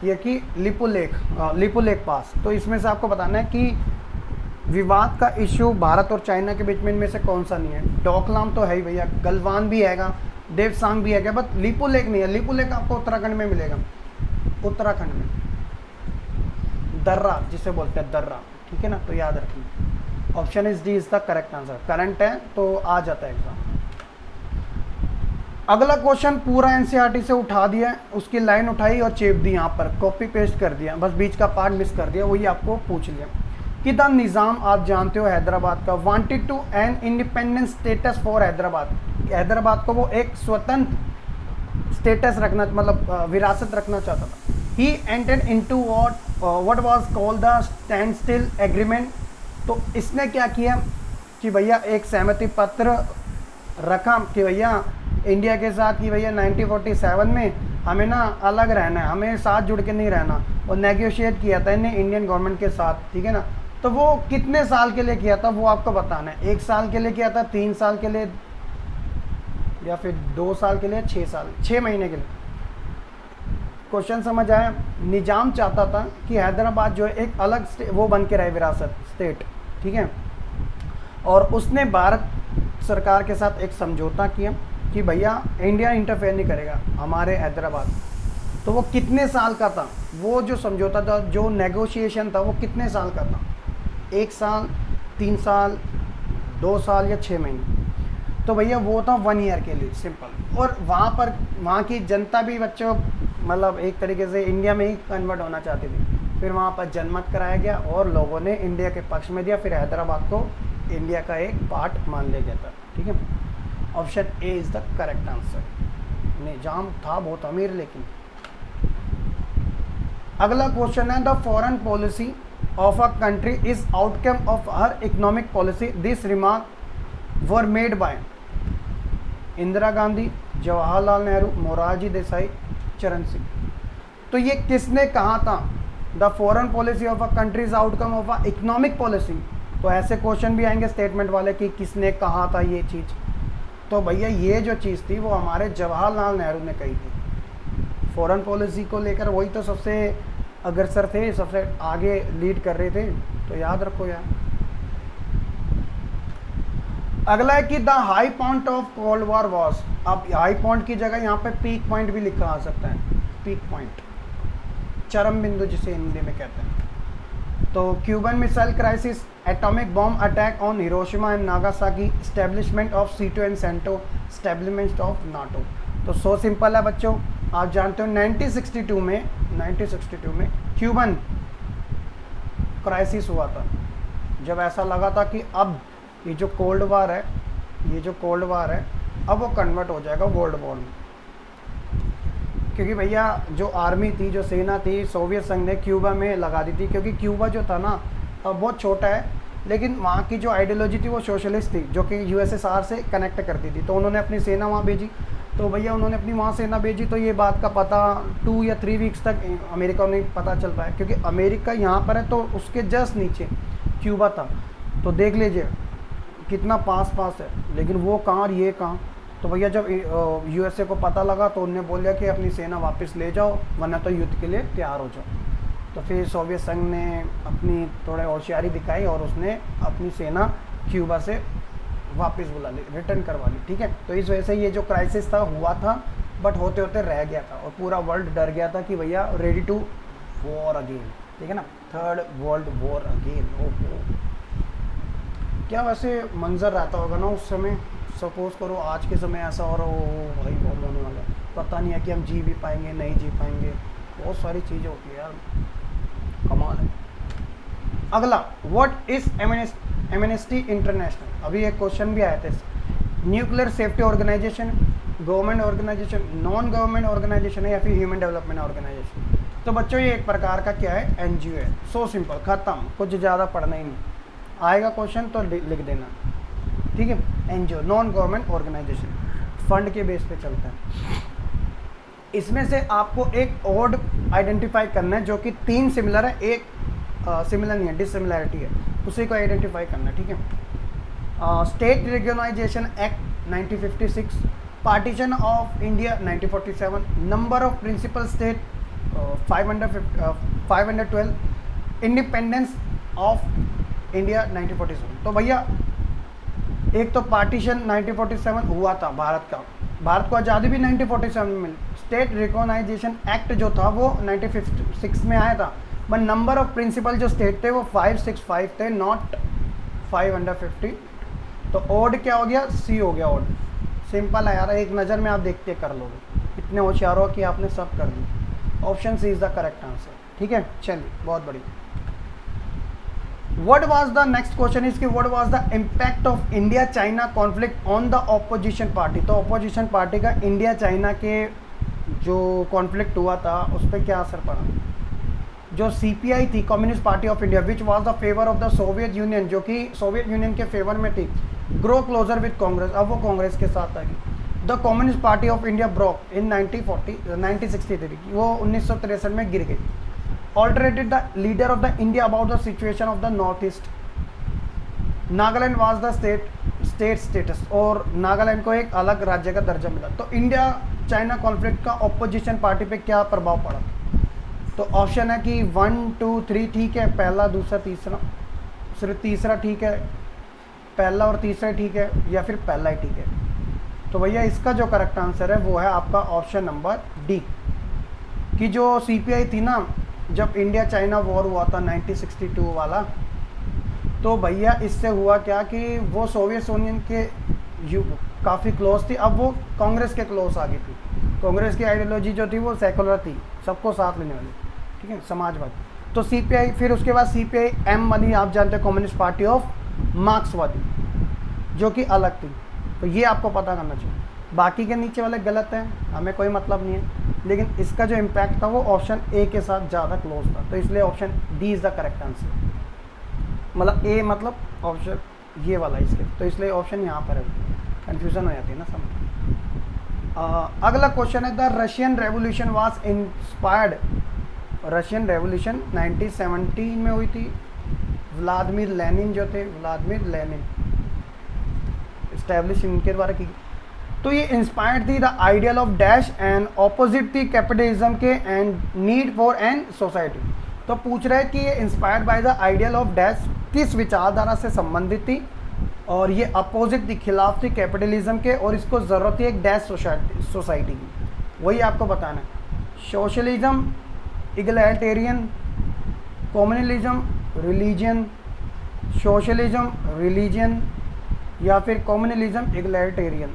ये कि लिपू लेक पास। तो इसमें से आपको बताना है कि विवाद का इश्यू भारत और चाइना के बीच में इनमें से कौन सा नहीं है। डोकलाम तो है ही भैया, गलवान भी हैगा, डेप्सांग भी है, बट लिपू लेक नहीं है। लिपू लेक आपको उत्तराखंड में मिलेगा, उत्तराखंड में दर्रा जिसे बोलते हैं, दर्रा, ठीक है ना। तो याद रखिए option is D is the correct answer. Current है तो आ जाता है एग्जाम। अगला क्वेश्चन पूरा एनसीईआरटी से उठा दिया, उसकी लाइन उठाई और चेप दी, यहाँ पर कॉपी पेस्ट कर दिया, बस बीच का पार्ट मिस कर दिया, वही आपको पूछ लिया कि द निज़ाम, आप जानते हो हैदराबाद का, wanted to an independence status for Hyderabad. Hyderabad को वो एक स्वतंत्र स्टेटस रखना, मतलब विरासत रखना चाहता था। He entered into what was called the stand still agreement. तो इसने क्या किया कि भैया एक सहमति पत्र रखा कि भैया इंडिया के साथ कि भैया 1947 में हमें ना अलग रहना है, हमें साथ जुड़ के नहीं रहना, और नेगोशिएट किया था इन्हें इंडियन गवर्नमेंट के साथ, ठीक है ना। तो वो कितने साल के लिए किया था वो आपको बताना है। 1 साल के लिए किया था, 3 साल के लिए, या फिर 2 साल के लिए, 6 महीने के लिए। क्वेश्चन समझ आया? निजाम चाहता था कि हैदराबाद जो है एक अलग वो बन के रहे, विरासत स्टेट, ठीक है। और उसने भारत सरकार के साथ एक समझौता किया कि भैया इंडिया इंटरफेयर नहीं करेगा हमारे हैदराबाद। तो वो कितने साल का था? वो जो समझौता था, जो नेगोशिएशन था, वो कितने साल का था? 1 साल, 3 साल, 2 साल या 6 महीने? तो भैया वो था 1 ईयर के लिए, सिंपल। और वहाँ की जनता भी बच्चों मतलब एक तरीके से इंडिया में ही कन्वर्ट होना चाहती थी। फिर वहाँ पर जनमत कराया गया और लोगों ने इंडिया के पक्ष में दिया, फिर हैदराबाद को इंडिया का एक पार्ट मान लिया गया था, ठीक है। Option A is the correct answer. Nizam था बहुत अमीर, लेकिन अगला क्वेश्चन है the foreign policy of a country is outcome of her economic policy. This remark were made by Indira Gandhi, Jawaharlal Nehru, Morarji Desai, Charan Singh. तो ये किसने कहा था? The foreign policy of a country is outcome of a economic policy. तो ऐसे क्वेश्चन भी आएंगे स्टेटमेंट वाले कि किसने कहा था ये चीज़। तो भैया ये जो चीज़ थी वो हमारे जवाहरलाल नेहरू ने कही थी। फॉरेन पॉलिसी को लेकर वही तो सबसे अग्रसर थे, सबसे आगे लीड कर रहे थे, तो याद रखो यार। अगला है कि the high point of cold War was, अब हाई पॉइंट की जगह यहाँ पे पीक पॉइंट भी लिखा आ सकता है, पीक पॉइंट, चरम बिंदु जिसे हिंदी में कहते हैं। तो Cuban missile crisis, atomic bomb attack on Hiroshima and Nagasaki, establishment of SEATO and CENTO, establishment of NATO. तो सो सिंपल है बच्चों, आप जानते हो 1962 में क्यूबन क्राइसिस हुआ था, जब ऐसा लगा था कि अब ये जो कोल्ड वार है, अब वो कन्वर्ट हो जाएगा वर्ल्ड वॉर में। क्योंकि भैया जो आर्मी थी, जो सेना थी, सोवियत संघ ने क्यूबा में लगा दी थी, क्योंकि क्यूबा जो था ना बहुत छोटा है, लेकिन वहाँ की जो आइडियोलॉजी थी वो सोशलिस्ट थी, जो कि यूएसएसआर से कनेक्ट करती थी। तो उन्होंने अपनी सेना वहाँ भेजी, तो भैया उन्होंने अपनी वहाँ सेना भेजी, तो ये बात का पता 2 या 3 वीक्स तक अमेरिका को नहीं पता चल पाया, क्योंकि अमेरिका यहाँ पर है तो उसके जस्ट नीचे क्यूबा था। तो देख लीजिए कितना पास है, लेकिन वो कहाँ और ये कहाँ। तो भैया जब यूएसए को पता लगा तो उन्होंने बोला कि अपनी सेना वापस ले जाओ, वरना तो युद्ध के लिए तैयार हो जाओ। तो फिर सोवियत संघ ने अपनी थोड़ा होशियारी दिखाई और उसने अपनी सेना क्यूबा से वापस बुला ली, रिटर्न करवा ली, ठीक है। तो इस वजह से ये जो क्राइसिस था हुआ था, बट होते होते रह गया था और पूरा वर्ल्ड डर गया था कि भैया रेडी टू वॉर अगेन, ठीक है ना, थर्ड वर्ल्ड वॉर अगेन। ओहो, क्या वैसे मंजर रहता होगा ना उस समय। सपोज करो आज के समय ऐसा हो रहा हो, भाई बॉम्ब होने वाला है, पता नहीं है कि हम जी भी पाएंगे नहीं जी पाएंगे, बहुत सारी चीज़ें होती है यार, कमाल है। अगला, व्हाट इज एमनेस्टी इंटरनेशनल, अभी एक क्वेश्चन भी आया था। Nuclear safety organisation, government organisation, non government organisation है या फिर ह्यूमन डेवलपमेंट ऑर्गेनाइजेशन। तो बच्चों ये एक प्रकार का क्या है, एनजीओ है। सो सिंपल, खत्म, कुछ ज़्यादा पढ़ना ही नहीं, आएगा क्वेश्चन तो लिख देना, ठीक है। NGO, non government organisation, fund के बेस पे चलता है। इसमें से आपको एक ओड आइडेंटिफाई करना है, जो कि 3 सिमिलर है, एक सिमिलर नहीं है, डिससिमिलैरिटी है, उसी को आइडेंटिफाई करना है, ठीक है। State recognisation act 1956, partition of India 1947, number of principal state 512, independence of India 1947। तो भैया एक तो पार्टीशन 1947 हुआ था भारत का, भारत को आज़ादी भी 1947 में मिली। स्टेट रिकॉग्नाइजेशन एक्ट जो था वो 1956 में आया था, बट नंबर ऑफ प्रिंसिपल जो स्टेट थे वो 565 थे, नॉट 550। तो ओड क्या हो गया, सी हो गया ओड। सिंपल है यार, एक नज़र में आप देखते कर लोगे, इतने होशियार हो कि आपने सब कर दी। Option C is the correct answer, ठीक है। चलिए, बहुत बढ़िया। What was the next question is कि what was the impact of India China conflict on the opposition party। तो opposition party का इंडिया चाइना के जो कॉन्फ्लिक्ट हुआ था उस पर क्या असर पड़ा। जो CPI थी, communist party of India, which was the favour of the Soviet union, जो कि सोवियत यूनियन के फेवर में थी, ग्रो क्लोजर विद कांग्रेस, अब वो कांग्रेस के साथ आ गई। The communist party of India broke in 1963, वो 1963 में गिर गई। Alterated the leader of the India about the situation of the Northeast. Nagaland was the state status, और नागालैंड को एक अलग राज्य का दर्जा मिला। तो इंडिया चाइना कॉन्फ्लिक्ट का ऑपोजिशन पार्टी पे क्या प्रभाव पड़ा। तो ऑप्शन है कि 1 2 3 ठीक है, पहला दूसरा तीसरा, सिर्फ तीसरा ठीक है, पहला और तीसरा ठीक है, या फिर पहला ही ठीक है। तो भैया इसका जो करेक्ट आंसर है वो है आपका ऑप्शन नंबर डी, कि जो CPI थी ना, जब इंडिया चाइना वॉर हुआ था 1962 वाला, तो भैया इससे हुआ क्या कि वो सोवियत यूनियन के काफ़ी क्लोज थी, अब वो कांग्रेस के क्लोज आ गई थी। कांग्रेस की आइडियोलॉजी जो थी वो सेकुलर थी, सबको साथ लेने वाली, ठीक है, समाजवादी। तो CPI, फिर उसके बाद CPI-M बनी, आप जानते हैं, कम्युनिस्ट पार्टी ऑफ मार्क्सवादी, जो कि अलग थी। तो ये आपको पता करना चाहिए। बाकी के नीचे वाले गलत हैं, हमें कोई मतलब नहीं है, लेकिन इसका जो इम्पैक्ट था वो ऑप्शन ए के साथ ज़्यादा क्लोज था, तो इसलिए option D is the correct answer. मतलब ए मतलब ऑप्शन ये वाला इसके, तो इसलिए ऑप्शन यहाँ पर है, कन्फ्यूज़न हो जाती है ना समझ। अगला क्वेश्चन है, the Russian revolution was inspired, Russian revolution 1917 में हुई थी, व्लादिमीर लेनिन जो थे, व्लादिमीर लेनिन इस्टेब्लिश इनके द्वारा की। तो ये इंस्पायर्ड थी the ideal of dash and opposite थी कैपिटलिज्म के and need for an society. तो पूछ रहे हैं कि ये inspired by the ideal of dash, किस विचारधारा से संबंधित थी, और ये अपोजिट थी, खिलाफ थी कैपिटलिज्म के, और इसको ज़रूरत थी एक डैश सोसाइटी की, वही आपको बताना है। Socialism, egalitarian, communalism, religion, socialism, religion, या फिर कम्युनलिज्म, इगलिटेरियन।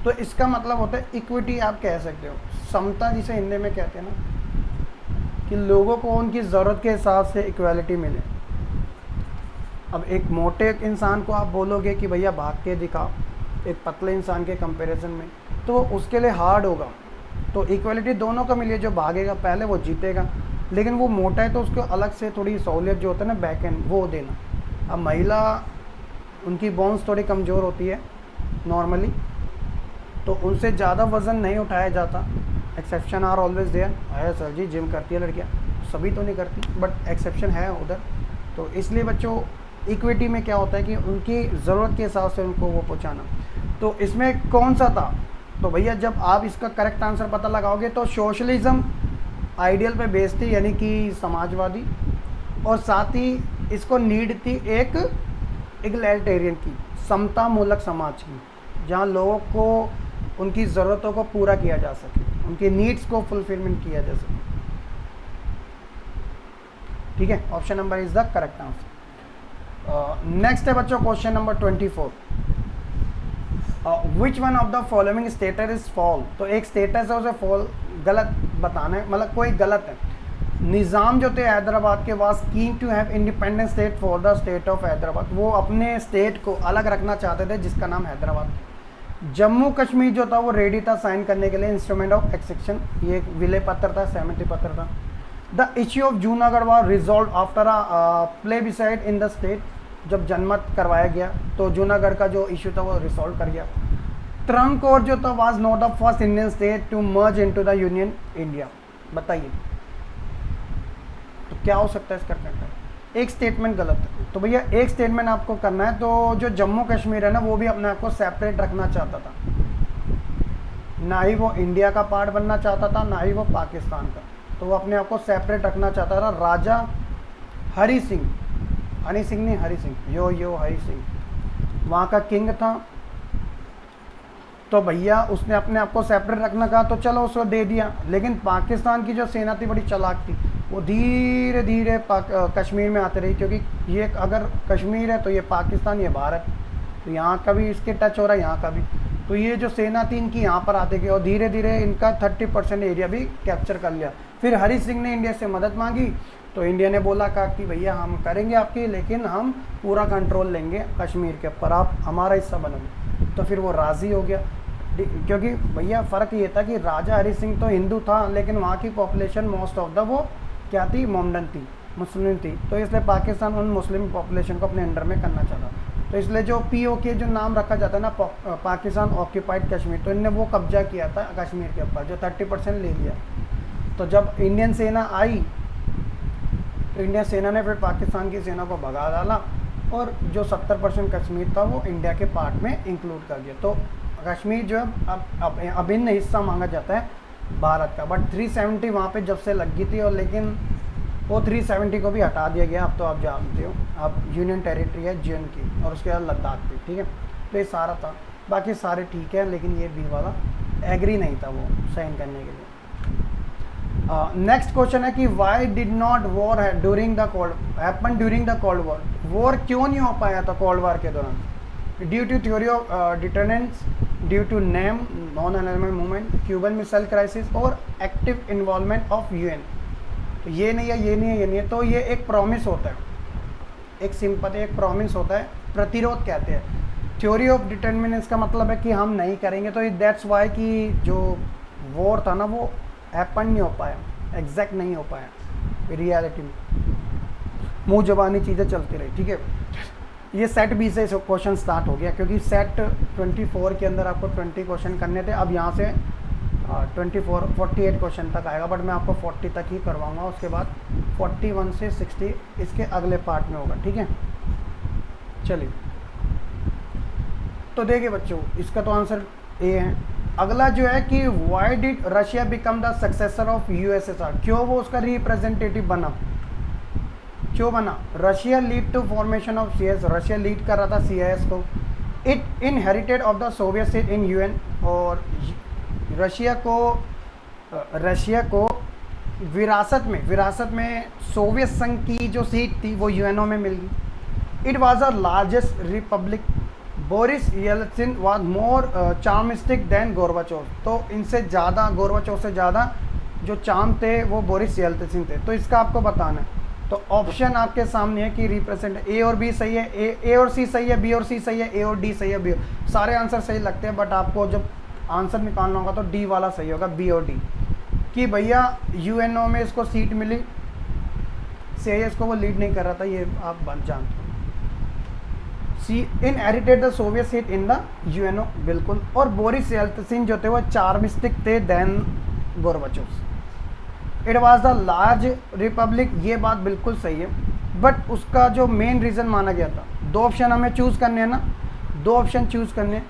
तो इसका मतलब होता है इक्विटी, आप कह सकते हो समता, जिसे हिंदी में कहते हैं ना, कि लोगों को उनकी ज़रूरत के हिसाब से इक्वालिटी मिले। अब एक मोटे इंसान को आप बोलोगे कि भैया भाग के दिखाओ एक पतले इंसान के कंपैरिजन में, तो उसके लिए हार्ड होगा। तो इक्वालिटी दोनों को मिले, जो भागेगा पहले वो जीतेगा, लेकिन वो मोटा है तो उसको अलग से थोड़ी सहूलियत जो होता है ना बैक एंड, वो देना। अब महिला, उनकी बोन्स थोड़ी कमज़ोर होती है नॉर्मली, तो उनसे ज़्यादा वज़न नहीं उठाया जाता। एक्सेप्शन आर ऑलवेज देयर है सर जी, जिम करती है लड़कियाँ, सभी तो नहीं करती बट एक्सेप्शन है उधर। तो इसलिए बच्चों इक्विटी में क्या होता है कि उनकी ज़रूरत के हिसाब से उनको वो पहुँचाना। तो इसमें कौन सा था, तो भैया जब आप इसका करेक्ट आंसर पता लगाओगे तो सोशलिज्म आइडियल पे बेस्ड थी, यानी कि समाजवादी, और साथ ही इसको नीड थी एक इगलिटेरियन की, समता मूलक समाज की, जहाँ लोगों को उनकी ज़रूरतों को पूरा किया जा सके, उनकी नीड्स को फुलफिलमेंट किया जा सके। ठीक है, option number is the correct answer. Next है बच्चों question number 24, which one of the following status is fall. तो एक स्टेटस है उसे फॉल गलत बताना है, मतलब कोई गलत है। निज़ाम जो थे हैदराबाद के was keen to have independent state for the state of Hyderabad, वो अपने स्टेट को अलग रखना चाहते थे जिसका नाम हैदराबाद। जम्मू कश्मीर जो था वो रेडी था साइन करने के लिए इंस्ट्रूमेंट ऑफ एक्सेप्शन, ये एक विलय पत्र था, सहमति पत्र था। The issue of Junagadh was resolve after a plebiscite in the state, जब जनमत करवाया गया तो जूनागढ़ का जो इशू था वो रिसॉल्व कर गया। त्रावणकोर जो था was not the first Indian state to merge into the union India. बताइए तो क्या हो सकता है इसका करेक्ट। एक स्टेटमेंट गलत है, तो भैया एक स्टेटमेंट आपको करना है। तो जो जम्मू कश्मीर है ना, वो भी अपने आप को सेपरेट रखना चाहता था, ना ही वो इंडिया का पार्ट बनना चाहता था, ना ही वो पाकिस्तान का, तो वो अपने आप को सेपरेट रखना चाहता था। राजा हरी सिंह, हनी सिंह नहीं हरी सिंह, यो हरी सिंह वहाँ का किंग था। तो भैया उसने अपने आप को सेपरेट रखना कहा, तो चलो उसको दे दिया। लेकिन पाकिस्तान की जो सेना थी बड़ी चालाक थी, वो धीरे धीरे कश्मीर में आते रही, क्योंकि ये अगर कश्मीर है तो ये पाकिस्तान, ये भारत, तो यहाँ का भी इसके टच हो रहा है, यहाँ का भी। तो ये जो सेना थी इनकी यहाँ पर आते गए और धीरे धीरे इनका 30% एरिया भी कैप्चर कर लिया। फिर हरी सिंह ने इंडिया से मदद मांगी, तो इंडिया ने बोला कहा कि भैया हम करेंगे आपकी, लेकिन हम पूरा कंट्रोल लेंगे कश्मीर के ऊपर, आप हमारा हिस्सा बनोगे। तो फिर वो राज़ी हो गया, क्योंकि भैया फ़र्क ये था कि राजा हरी सिंह तो हिंदू था, लेकिन वहाँ की पॉपुलेशन मोस्ट ऑफ द वो क्या थी, मोमडन थी, मुस्लिम थी। तो इसलिए पाकिस्तान उन मुस्लिम पॉपुलेशन को अपने अंडर में करना चाहता। तो इसलिए जो POK जो नाम रखा जाता है ना, पाकिस्तान ऑक्यूपाइड कश्मीर, तो इनने वो कब्जा किया था कश्मीर के ऊपर, जो 30% ले लिया। तो जब इंडियन सेना आई तो इंडियन सेना ने फिर पाकिस्तान की सेना को भगा डाला, और जो 70% कश्मीर था वो इंडिया के पार्ट में इंक्लूड कर दिया। तो कश्मीर जो है अब अभिन्न हिस्सा मांगा जाता है भारत का। बट 370 वहाँ पे जब से लग गई थी, और लेकिन वो 370 को भी हटा दिया गया। अब तो आप जानते हो, अब यूनियन टेरिटरी है JN की, और उसके बाद लद्दाख भी। ठीक है, तो ये सारा था, बाकी सारे ठीक है, लेकिन ये बी वाला एग्री नहीं था वो साइन करने के लिए। नेक्स्ट क्वेश्चन है कि why did not war during the cold war. War क्यों नहीं हो पाया था कोल्ड वॉर के दौरान? Due to theory of deterrence, due to name non alignment movement, Cuban missile crisis, और एक्टिव इन्वॉल्वमेंट ऑफ UN। तो ये नहीं है, ये नहीं है, ये नहीं है। तो ये एक प्रॉमिस होता है, एक सिंपैथी, एक प्रॉमिस होता है, प्रतिरोध कहते हैं। थ्योरी ऑफ डिटर्मिनेंस का मतलब है कि हम नहीं करेंगे। तो दैट्स वाई कि जो वॉर था ना वो हैपन नहीं हो पाया, एग्जैक्ट नहीं हो पाया रियलिटी में, मुँह जबानी चीज़ें चलती रही। ठीक है, ये सेट B से क्वेश्चन स्टार्ट हो गया, क्योंकि सेट 24 के अंदर आपको 20 क्वेश्चन करने थे। अब यहाँ से 48 क्वेश्चन तक आएगा, बट मैं आपको 40 तक ही करवाऊँगा। उसके बाद 41 से 60 इसके अगले पार्ट में होगा। ठीक है, चलिए तो देखिए बच्चों, इसका तो आंसर A है। अगला जो है कि why did Russia become the successor of USSR, क्यों वो उसका रिप्रेजेंटेटिव बना। क्यों बना? Russia lead to formation of CS, Russia lead कर रहा था सीआईएस को। It inherited of the Soviet seat in UN, और रशिया को विरासत में सोवियत संघ की जो सीट थी वो यूएनओ में मिल गई। It was the largest republic. Boris Yeltsin was more charismatic than Gorbachev, तो इनसे ज़्यादा, गोर्बाचोव से ज़्यादा जो चार्म थे वो बोरिस येल्त्सिन थे। तो इसका आपको बताना है। तो ऑप्शन आपके सामने है कि रिप्रेजेंट ए और बी सही है, ए और सी सही है, बी और सी सही है, ए और डी सही है, बी। सारे आंसर सही लगते हैं, बट आपको जब आंसर निकालना होगा तो डी वाला सही होगा, बी और डी, कि भैया यूएनओ में इसको सीट मिली, सीआईएस को वो लीड नहीं कर रहा था, ये आप जानते हो। She inherited the Soviet seat in the UNO, बिल्कुल। और बोरिस येल्त्सिन जो थे वो चार्मिस्टिक थे than Gorbachev. It was the large republic, ये बात बिल्कुल सही है, बट उसका जो मेन रीज़न माना गया था, दो ऑप्शन हमें चूज़ करने हैं ना, दो ऑप्शन चूज़ करने हैं।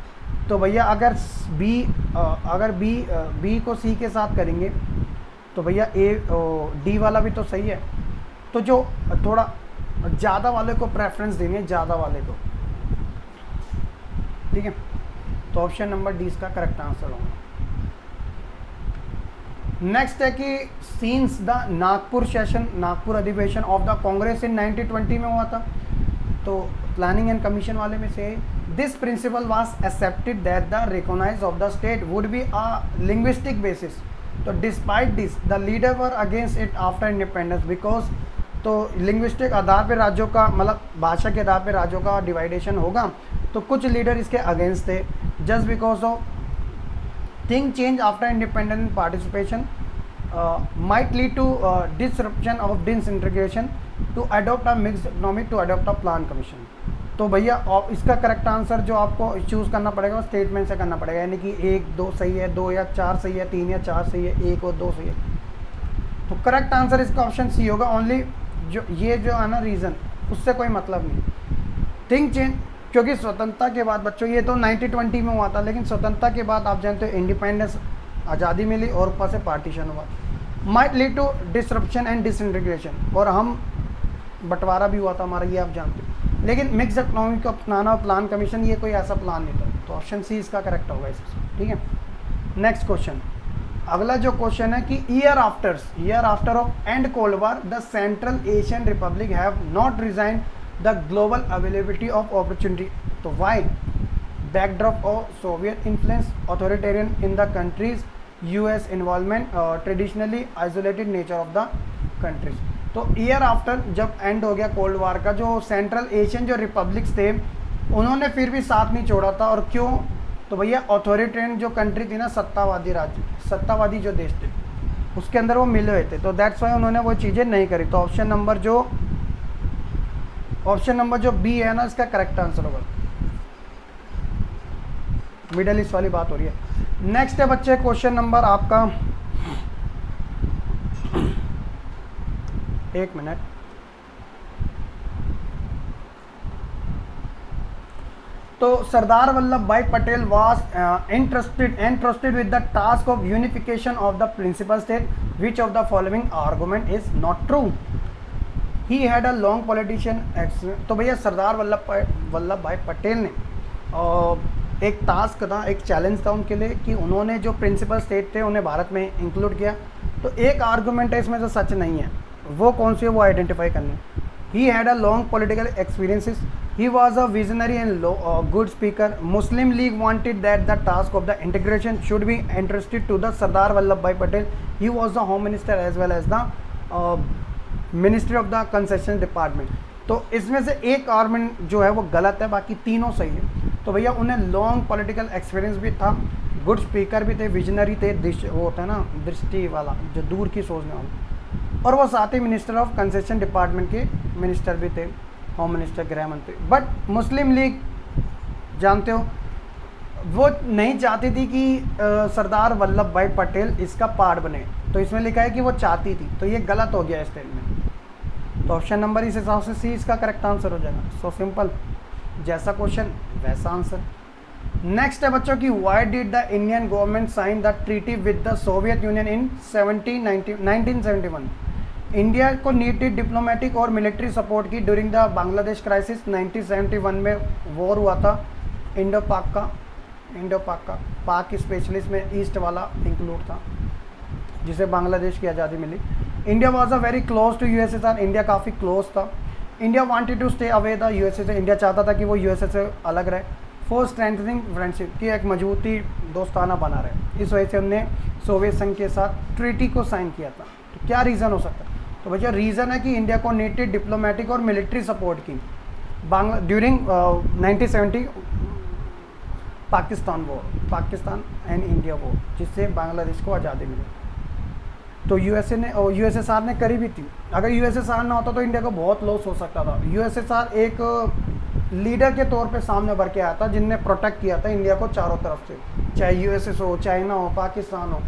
तो भैया अगर बी को सी के साथ करेंगे तो भैया डी वाला भी तो सही है। तो जो थोड़ा ज़्यादा वाले को प्रेफरेंस देनी है, ज़्यादा वाले को, ठीक है। तो ऑप्शन नंबर डी इसका करेक्ट आंसर होगा। नेक्स्ट है कि scenes the Nagpur session, Nagpur अधिवेशन ऑफ द कांग्रेस इन 1920 में हुआ था, तो प्लानिंग एंड कमीशन वाले में से this principle was accepted that the recognise of the state would be a linguistic basis. तो despite this the leader were against it after independence, because तो लिंग्विस्टिक आधार पर राज्यों का, मतलब भाषा के आधार पर राज्यों का डिवाइडेशन होगा, तो कुछ लीडर इसके अगेंस्ट थे। Just because of thing change after independent participation might lead to disruption of disintegration to adopt a mixed economy to adopt a plan commission। तो भैया इसका करेक्ट आंसर जो आपको चूज़ करना पड़ेगा वो स्टेटमेंट से करना पड़ेगा, यानी कि 1 2 सही है, 2 या 4 सही है, 3 या 4 सही है, 1 और 2 सही है। तो करेक्ट आंसर इसका ऑप्शन सी होगा। ओनली जो ये जो है ना रीज़न, उससे कोई मतलब नहीं। थिंग चेंज, क्योंकि स्वतंत्रता के बाद बच्चों, ये तो 1920 में हुआ था, लेकिन स्वतंत्रता के बाद आप जानते हो इंडिपेंडेंस, आज़ादी मिली और ऊपर से पार्टीशन हुआ, might lead to disruption and disintegration, और हम बंटवारा भी हुआ था हमारा, ये आप जानते हो। लेकिन मिक्स इकोनॉमी को अपनाना और प्लान कमीशन, ये कोई ऐसा प्लान नहीं था। तो ऑप्शन सी इसका करेक्ट होगा इसमें, ठीक है। नेक्स्ट क्वेश्चन, अगला जो क्वेश्चन है कि year after of and cold war the central Asian Republic have not resign the global availability of opportunity. तो Y? backdrop of Soviet influence, authoritarian in the countries, US involvement, traditionally isolated nature of the countries। तो year after जब and हो गया cold war का, जो central Asian जो republics थे उन्होंने फिर भी साथ नहीं छोड़ा था। और क्यों? तो भैया ऑथोरिटेरियन जो कंट्री थी ना, सत्तावादी राज्य, सत्तावादी जो देश थे उसके अंदर वो मिले हुए थे, तो दैट्स वाई उन्होंने वो चीज़ें नहीं करी। तो ऑप्शन नंबर जो बी है ना, इसका करेक्ट आंसर होगा। मिडल ईस्ट वाली बात हो रही है। नेक्स्ट है बच्चे क्वेश्चन नंबर आपका, एक मिनट, तो सरदार Vallabh Bhai Patel was entrusted with the task of unification of the principal state, which of the following argument is not true? He had a long politician experience। तो भैया सरदार वल्लभ भाई पटेल ने एक टास्क था, एक चैलेंज था उनके लिए कि उन्होंने जो प्रिंसिपल स्टेट थे उन्हें भारत में इंक्लूड किया। तो एक आर्गूमेंट है इसमें जो सच नहीं है, वो कौन सी है, वो आइडेंटिफाई करनी है। He had a long political experiences, he was a visionary and good speaker, Muslim League wanted that the task of the integration should be interested to the Sardar Vallabh Bhai Patel, he was the home minister as well as the ministry of the concession department. तो इसमें से एक argument जो है वो गलत है, बाकी तीनों सही है। तो भैया उन्हें लॉन्ग पॉलिटिकल एक्सपीरियंस भी था, गुड स्पीकर भी थे, विजनरी थे, वो होता है ना दृष्टि वाला, जो दूर की सोचने वाला, और वो साथ ही मिनिस्टर ऑफ कंसेशन डिपार्टमेंट के मिनिस्टर भी थे, होम मिनिस्टर, गृह मंत्री। बट मुस्लिम लीग जानते हो वो नहीं चाहती थी कि सरदार वल्लभ भाई पटेल इसका पार्ट बने, तो इसमें लिखा है कि वो चाहती थी, तो ये गलत हो गया स्टेटमेंट। तो ऑप्शन नंबर इस हिसाब से सी इसका करेक्ट आंसर हो जाएगा। सो सिंपल, जैसा क्वेश्चन वैसा आंसर। नेक्स्ट है बच्चों की, why did the Indian government sign the treaty with the Soviet Union in 1971? India को नीडेड डिप्लोमेटिक और मिलिट्री सपोर्ट की ड्यूरिंग द बांग्लादेश क्राइसिस 1971 में वॉर हुआ था इंडो पाक का पाक स्पेशलिस्ट में ईस्ट वाला इंक्लूड था जिसे बांग्लादेश की आज़ादी मिली। India was a very close to USSR, India काफ़ी क्लोज था। India wanted to stay away the USA से, इंडिया चाहता था कि वो यूएसए से अलग रहे। फॉर स्ट्रेंथनिंग फ्रेंडशिप की एक मजबूती दोस्ताना बना रहे, इस वजह से उनने सोवियत संघ के साथ ट्रीटी को साइन किया था। तो क्या रीज़न हो सकता है? तो भैया रीज़न है कि इंडिया को नीडेड डिप्लोमेटिक और मिलिट्री सपोर्ट की during 1970 Pakistan and India war, जिससे बांग्लादेश को आज़ादी मिली। तो यूएसएसआर ने करी भी थी। अगर यूएसएसआर ना होता तो इंडिया को बहुत लॉस हो सकता था। यूएसएसआर एक लीडर के तौर पे सामने भर के आया था जिनने प्रोटेक्ट किया था इंडिया को चारों तरफ से, चाहे यूएसएस हो, चाइना हो, पाकिस्तान हो।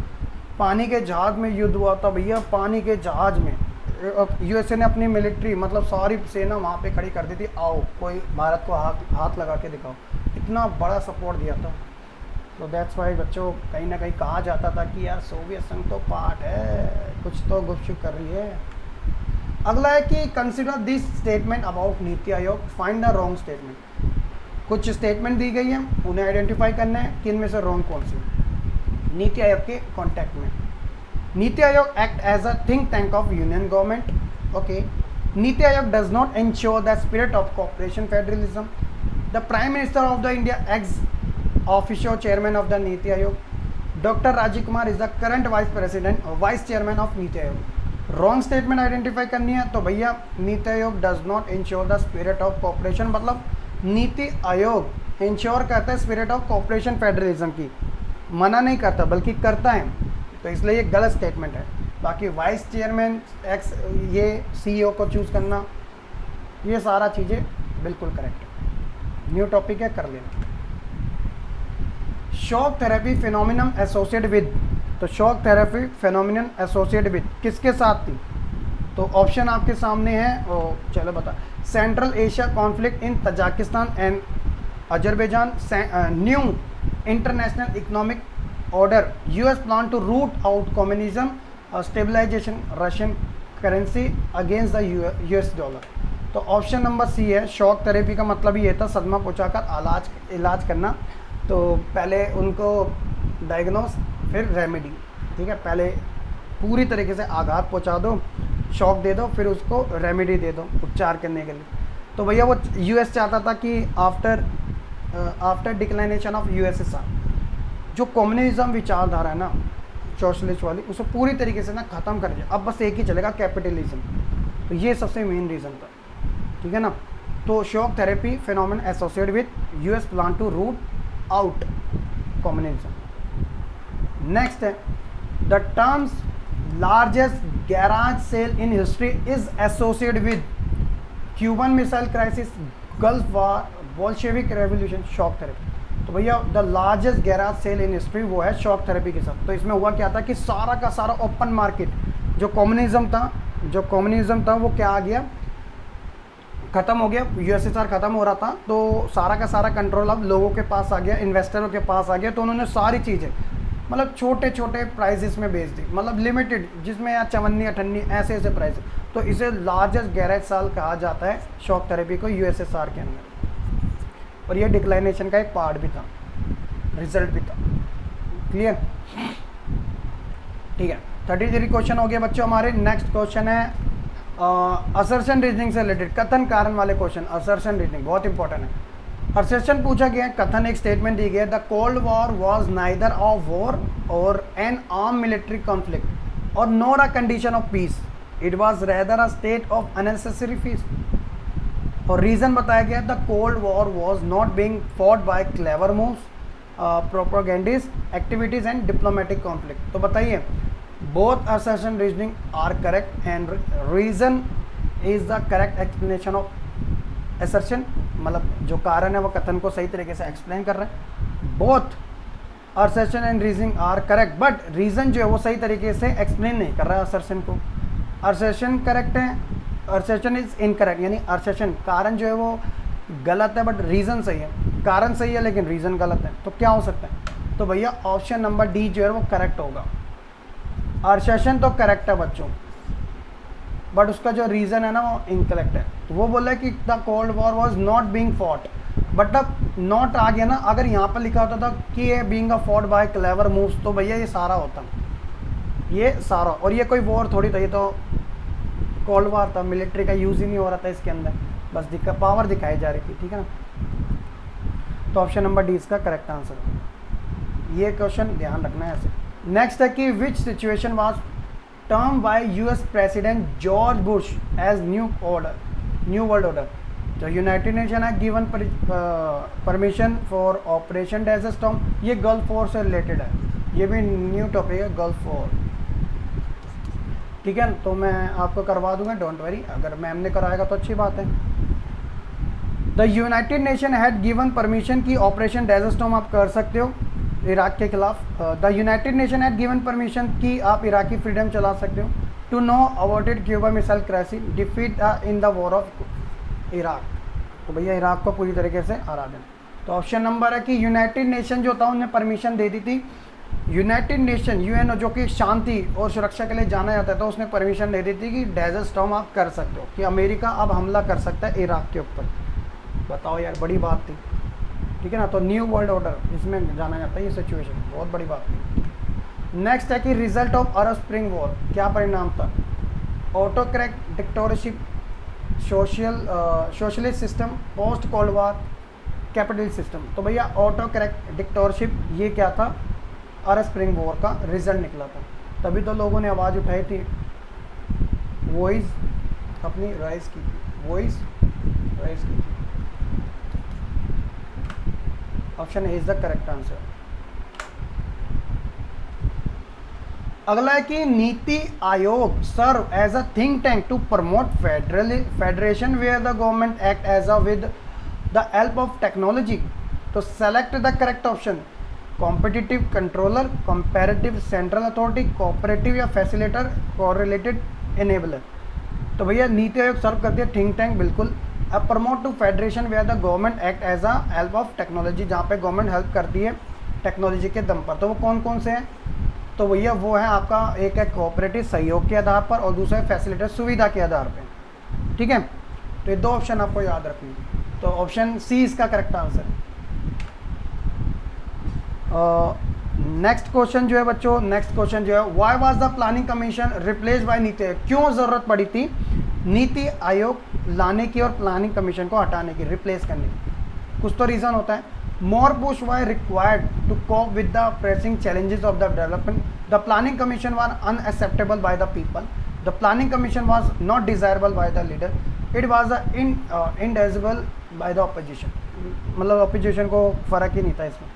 पानी के जहाज़ में युद्ध हुआ था भैया, पानी के जहाज़ में यूएसए ने अपनी मिलिट्री मतलब सारी सेना वहाँ पे खड़ी कर दी थी, आओ कोई भारत को हाथ लगा के दिखाओ, इतना बड़ा सपोर्ट दिया था। तो दैट्स वाई बच्चों कहीं ना कहीं कहा जाता था कि यार सोवियत संघ तो पार्ट है, कुछ तो गुपचुप कर रही है। अगला है कि consider this statement about NITI Aayog, find the wrong statement. कुछ स्टेटमेंट दी गई है, उन्हें आइडेंटिफाई करना है कि इनमें से रॉन्ग कौन सी। नीति आयोग के कॉन्टेक्ट में, NITI Aayog act as a think tank of union government. Okay, NITI Aayog does not ensure the spirit of cooperation federalism. The prime minister of the India ex official chairman of the NITI Aayog. Doctor Rajiv Kumar is the current vice chairman of NITI Aayog. Wrong statement identify करनी है तो भैया नीति Aayog does not ensure the spirit of cooperation, मतलब NITI Aayog ensure करता है spirit of cooperation federalism की, मना नहीं करता बल्कि करता है, तो इसलिए ये गलत स्टेटमेंट है। बाकी वाइस चेयरमैन एक्स ये सीईओ को चूज़ करना, ये सारा चीज़ें बिल्कुल करेक्ट है। न्यू टॉपिक है, कर लेना। Shock therapy phenomenon associate with, तो shock therapy phenomenon associate with किसके साथ थी? तो ऑप्शन आपके सामने है, चलो बता। Central Asia conflict in Tajikistan and Azerbaijan, new international economic order, US plan to root out communism, stabilisation Russian currency against the US dollar. तो ऑप्शन नंबर सी है। शॉक थेरेपी का मतलब ये था सदमा पहुँचाकर इलाज करना। तो पहले उनको डायग्नोस फिर रेमेडी, ठीक है, पहले पूरी तरीके से आघात पहुंचा दो, शॉक दे दो, फिर उसको रेमेडी दे दो उपचार करने के लिए। तो भैया वो यूएस चाहता था कि आफ्टर डिक्लाइनेशन ऑफ यूएसएसआर, जो कम्युनिज्म विचारधारा है ना सोशलिस्ट वाली, उसे पूरी तरीके से ना ख़त्म कर दिया, अब बस एक ही चलेगा, कैपिटलिज्म। तो ये सबसे मेन रीज़न था, ठीक है ना। तो shock therapy phenomenon associated with US plan to root out communism. Next है the terms largest garage sale in history is associated with Cuban missile crisis, Gulf war, Bolshevik revolution, shock therapy. तो भैया the largest garage sale in history वो है shock therapy के साथ। तो इसमें हुआ क्या था कि सारा का सारा ओपन मार्केट जो कम्युनिज्म था वो क्या आ गया, ख़त्म हो गया। यूएसएसआर ख़त्म हो रहा था तो सारा का सारा कंट्रोल अब लोगों के पास आ गया, इन्वेस्टरों के पास आ गया। तो उन्होंने सारी चीज़ें मतलब छोटे छोटे प्राइजेस में बेच दी, मतलब लिमिटेड, जिसमें यार 54-58 ऐसे ऐसे प्राइस। तो इसे लार्जेस्ट गैरेज सेल कहा जाता है शॉक थेरेपी को यूएसएसआर के अंदर। और ये डिक्लाइनेशन का एक पार्ट भी था, रिजल्ट भी था। क्लियर, ठीक है। 33 क्वेश्चन हो गया बच्चों हमारे। नेक्स्ट क्वेश्चन है असर्शन रीजनिंग से रिलेटेड, कथन कारण वाले क्वेश्चन। असर्शन रीजनिंग बहुत इंपॉर्टेंट है। असर्शन पूछा गया है, कथन एक स्टेटमेंट दी गई है, the cold War was neither a war और एन आर्म मिलिट्री कॉन्फ्लिक्ट और nor a condition of peace, it was rather a state of unnecessary peace. और रीजन बताया गया, the cold War was not being fought by clever moves, propagandist activities and diplomatic conflict. तो बताइए, both assertion reasoning are correct and reason is the correct explanation of assertion, मतलब जो कारण है वो कथन को सही तरीके से एक्सप्लेन कर रहा है। both assertion and reasoning are correct but reason जो है वो सही तरीके से एक्सप्लेन नहीं कर रहा है assertion को। assertion करेक्ट है, assertion is incorrect, यानी assertion कारण जो है वो गलत है बट रीज़न सही है, कारण सही है लेकिन रीज़न गलत है। तो क्या हो सकता है? तो भैया ऑप्शन नंबर डी जो है वो करेक्ट होगा। असर्शन तो करेक्ट है बच्चों, बट उसका जो रीज़न है ना वो इनकरेक्ट है। तो वो बोला कि the cold War was not being fought, but अब नॉट आ गया ना, अगर यहाँ पर लिखा होता था कि ये being a fought by clever moves, तो भैया ये सारा होता, ये सारा, और ये कोई वॉर थोड़ी था, ये तो कोल्ड वॉर था, मिलिट्री का यूज़ ही नहीं हो रहा था इसके अंदर, बस पावर दिखाई जा रही थी, ठीक है ना। तो ऑप्शन नंबर डी इसका करेक्ट आंसर है। ये क्वेश्चन ध्यान रखना है ऐसे। नेक्स्ट है कि which situation was term by US president George Bush as new world order. तो यूनाइटेड नेशन है given permission for Operation Desert Storm, ये गल्फ वॉर से रिलेटेड है, ये भी न्यू टॉपिक है, गल्फ वॉर, ठीक है। तो मैं आपको करवा दूंगा, डोंट वरी, अगर मैम ने कराएगा तो अच्छी बात है। The United Nation had given permission की ऑपरेशन डेजर्ट स्टॉर्म आप कर सकते हो इराक के खिलाफ। The United Nation had given permission की आप इराकी फ्रीडम चला सकते हो। To no avoided Cuba missile crisis, defeat in the war of Iraq, तो भैया इराक को पूरी तरीके से हरा देना। तो ऑप्शन नंबर है कि यूनाइटेड नेशन जो था उन्हें परमिशन दे दी थी, यूनाइटेड नेशन यूएनओ जो कि शांति और सुरक्षा के लिए जाना जाता है, तो उसने परमिशन दे दी थी कि डेजर्ट स्टॉर्म आप कर सकते हो, कि अमेरिका अब हमला कर सकता है इराक के ऊपर। बताओ यार, बड़ी बात थी, ठीक है ना। तो न्यू वर्ल्ड ऑर्डर इसमें जाना जाता है ये सिचुएशन, बहुत बड़ी बात थी। नेक्स्ट है कि result of Arab Spring war, क्या परिणाम था। Autocrat, dictatorship, socialist system, post cold war, capitalist system. तो भैया ऑटोक्रैक डिक्टेटरशिप ये क्या था, अरब स्प्रिंग वॉर का रिजल्ट निकला था, तभी तो लोगों ने आवाज़ उठाई थी, वॉइस अपनी राइज की थी, वॉइस राइज की थी। Option is the correct answer. अगला है कि NITI Aayog serve as a think tank to promote federation where the government act as a with the help of technology. तो select the correct option, competitive controller, comparative central authority, cooperative या facilitator, correlated enabler. तो भैया नीति आयोग सर्व करती है think tank, बिल्कुल। अब promote to federation where the government act as a help of technology, जहाँ पे गवर्नमेंट हेल्प करती है टेक्नोलॉजी के दम पर। तो वो कौन कौन से हैं, तो भैया वो है आपका, एक है कोऑपरेटिव सहयोग के आधार पर और दूसरा है फैसिलिटेटर सुविधा के आधार पर, ठीक है। तो ये दो ऑप्शन आपको याद रखनी है। तो ऑप्शन सी इसका करेक्ट आंसर है। नेक्स्ट क्वेश्चन जो है बच्चों, नेक्स्ट क्वेश्चन जो है, why was the planning commission replace by NITI आयोग, क्यों ज़रूरत पड़ी थी नीति आयोग लाने की और प्लानिंग कमीशन को हटाने की, रिप्लेस करने की। कुछ तो रीज़न होता है। More push why required to cope with the pressing challenges of the development, the planning commission was unacceptable by the people, the planning commission was not desirable by the leader, it was undesirable by the opposition, मतलब opposition को फ़र्क ही नहीं था इसमें।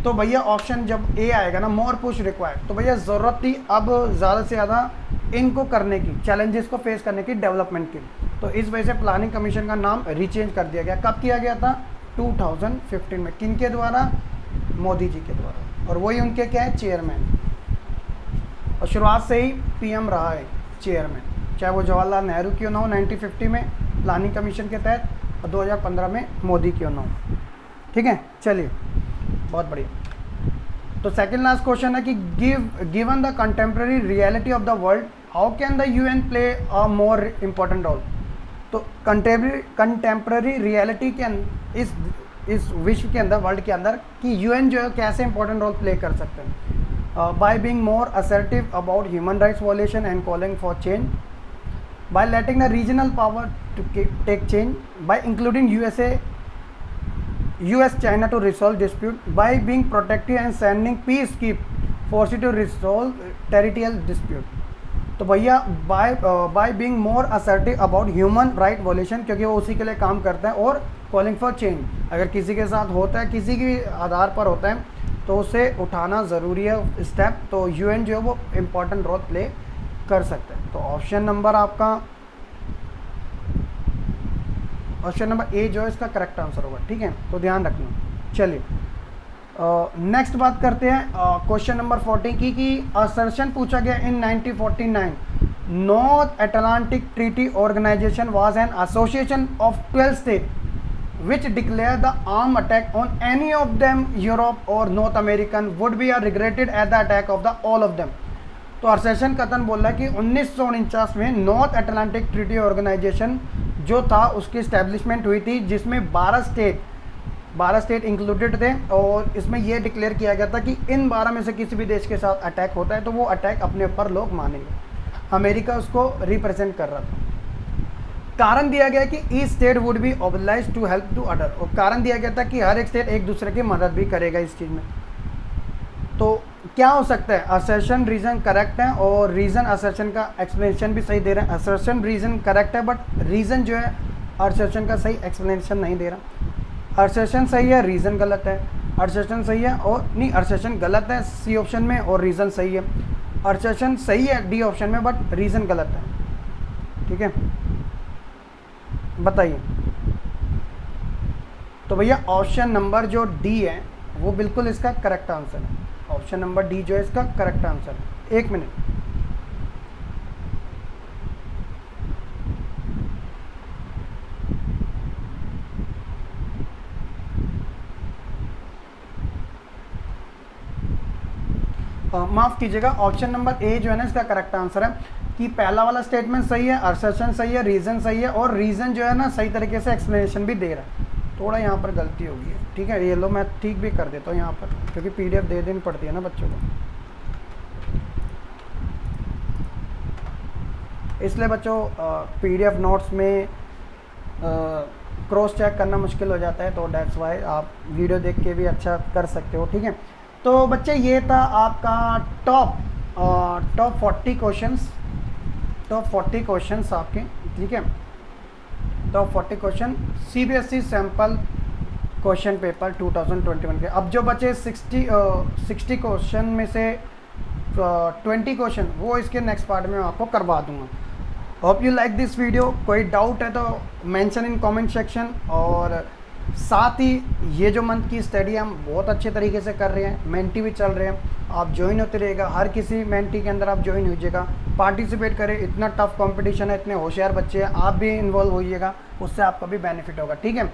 तो भैया option जब ए आएगा ना, मोर पुश रिक्वायर्ड, तो भैया ज़रूरत थी अब ज़्यादा से ज़्यादा इनको करने की, चैलेंजेस को फेस करने की, डेवलपमेंट की। तो इस वजह से प्लानिंग कमीशन का नाम रीचेंज कर दिया गया। कब किया गया था, 2015 में। किन के द्वारा, मोदी जी के द्वारा, और वही उनके क्या है, चेयरमैन, और शुरुआत से ही पीएम रहा है चेयरमैन, चाहे वो जवाहरलाल नेहरू क्यों ना हो 1950 में प्लानिंग कमीशन के तहत, और 2015 में मोदी क्यों ना हो, ठीक है। चलिए, बहुत बढ़िया। तो सेकंड लास्ट क्वेश्चन है कि given the contemporary reality of the world, how can the UN play a more important role. तो कंटेम्प्रेरी रियलिटी के इस विश्व के अंदर, वर्ल्ड के अंदर, कि यूएन जो है कैसे इंपॉर्टेंट रोल प्ले कर सकते हैं, by being more assertive about human rights violation and calling for change, by letting the regional power to take change, by including US China to resolve dispute, by being protective and sending peacekeep forces to resolve territorial dispute। तो भैया by being more assertive about human right violation, क्योंकि वो उसी के लिए काम करता है, और calling for change, अगर किसी के साथ होता है, किसी के आधार पर होता है, तो उसे उठाना ज़रूरी है स्टेप। तो UN जो है वो इम्पॉर्टेंट रोल प्ले कर सकता है। तो ऑप्शन नंबर आपका, ऑप्शन नंबर ए जो है इसका करेक्ट आंसर होगा, ठीक है। तो ध्यान रखना। चलिए नेक्स्ट बात करते हैं क्वेश्चन नंबर 14 की, कि असर्शन पूछा गया in 1949 North Atlantic Treaty Organisation was an association of 12 state which declare the armed attack on any of them Europe or North American would be regretted at the attack of the all of them। तो अर्सेशन कथन बोल रहा है कि 1949 में north Atlantic Treaty organisation जो था उसकी इस्टेब्लिशमेंट हुई थी, जिसमें 12 स्टेट इंक्लूडेड थे, और इसमें यह डिक्लेयर किया गया था कि इन 12 में से किसी भी देश के साथ अटैक होता है तो वो अटैक अपने ऊपर लोग मानेंगे। अमेरिका उसको रिप्रेजेंट कर रहा था। कारण दिया गया कि each state would be oblige to help to other, और कारण दिया गया था कि हर एक स्टेट एक दूसरे की मदद भी करेगा इस चीज़ में। तो क्या हो सकता है, असर्शन रीज़न करेक्ट है और रीज़न असर्शन का एक्सप्लेनेशन भी सही दे रहा है। असर्शन रीज़न करेक्ट है बट रीज़न जो है असर्शन का सही एक्सप्लेनेशन नहीं दे रहा। असर्शन सही है, रीज़न गलत है। असर्शन सही है और नहीं, असर्शन गलत है सी ऑप्शन में और रीज़न सही है। असर्शन सही है डी ऑप्शन में बट रीज़न गलत है। ठीक है, बताइए। तो भैया ऑप्शन नंबर जो डी है वो बिल्कुल इसका करेक्ट आंसर है। ऑप्शन नंबर डी जो है इसका करेक्ट आंसर है। एक मिनट, माफ़ कीजिएगा, ऑप्शन नंबर ए जो है ना इसका करेक्ट आंसर है कि पहला वाला स्टेटमेंट सही है, असर्शन सही है, रीज़न सही है, और रीज़न जो है ना सही तरीके से एक्सप्लेनेशन भी दे रहा है। थोड़ा यहाँ पर गलती होगी है, ठीक है, ये लो मैं ठीक भी कर देता हूँ यहाँ पर, क्योंकि पीडीएफ दे देनी पड़ती है ना बच्चों को, इसलिए बच्चों पीडीएफ नोट्स में क्रॉस चेक करना मुश्किल हो जाता है, तो डेट्स वाई आप वीडियो देख के भी अच्छा कर सकते हो। ठीक है, तो बच्चे ये था आपका टॉप 40 क्वेश्चंस, टॉप 40 क्वेश्चंस आपके। ठीक है, top 40 question CBSE sample question paper 2021 के। अब जो बचे 60 क्वेश्चन में से 20 क्वेश्चन वो इसके नेक्स्ट पार्ट में आपको करवा दूंगा। Hope you like this video. कोई डाउट है तो मेंशन इन कमेंट सेक्शन, और साथ ही ये जो मंथ की स्टडी हम बहुत अच्छे तरीके से कर रहे हैं, मेंटी भी चल रहे हैं, आप ज्वाइन होते रहेगा, हर किसी मेंटी के अंदर आप ज्वाइन होइएगा, पार्टिसिपेट करें। इतना टफ कंपटीशन है, इतने होशियार बच्चे हैं, आप भी इन्वॉल्व होइएगा, उससे आपका भी बेनिफिट होगा। ठीक है,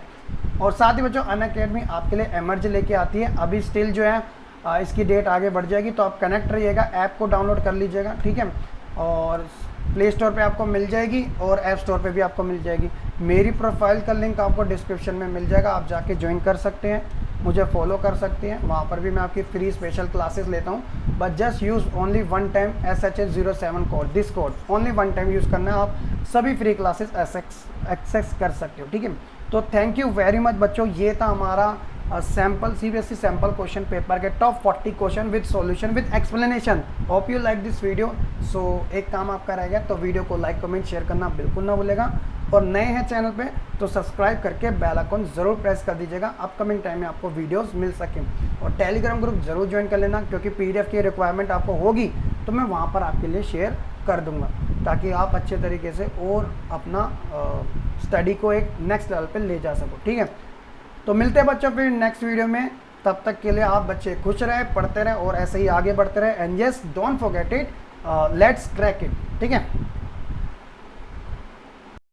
और साथ ही बच्चों अनअकैडमी आपके लिए एमर्ज लेके आती है, अभी स्टिल जो है इसकी डेट आगे बढ़ जाएगी, तो आप कनेक्ट रहिएगा, ऐप को डाउनलोड कर लीजिएगा। ठीक है, और प्ले स्टोर पे आपको मिल जाएगी और ऐप स्टोर पे भी आपको मिल जाएगी। मेरी प्रोफाइल का लिंक आपको डिस्क्रिप्शन में मिल जाएगा, आप जाके ज्वाइन कर सकते हैं, मुझे फॉलो कर सकते हैं, वहाँ पर भी मैं आपकी फ्री स्पेशल क्लासेस लेता हूँ। But just use only one time SHS07 code, this code only one time use करना है, आप सभी फ्री क्लासेस एक्सेस कर सकते हो। ठीक है, तो थैंक यू वेरी मच बच्चों, ये था हमारा sample CBSE sample question paper के top 40 question with solution with explanation. Hope you like this video. So एक काम आपका रहेगा, तो वीडियो को लाइक कमेंट शेयर करना बिल्कुल ना भूलेगा, और नए हैं चैनल पे तो सब्सक्राइब करके बेल आइकन ज़रूर प्रेस कर दीजिएगा, अपकमिंग टाइम में आपको वीडियोस मिल सकें। और टेलीग्राम ग्रुप ज़रूर ज्वाइन कर लेना, क्योंकि पीडीएफ की रिक्वायरमेंट आपको होगी तो मैं वहाँ पर आपके लिए शेयर कर दूँगा, ताकि आप अच्छे तरीके से और अपना स्टडी को एक नेक्स्ट लेवल पर ले जा सको। ठीक है, तो मिलते हैं बच्चों फिर नेक्स्ट वीडियो में, तब तक के लिए आप बच्चे खुश रहे, पढ़ते रहें और ऐसे ही आगे बढ़ते रहें। And yes, don't forget it, let's crack it. ठीक है।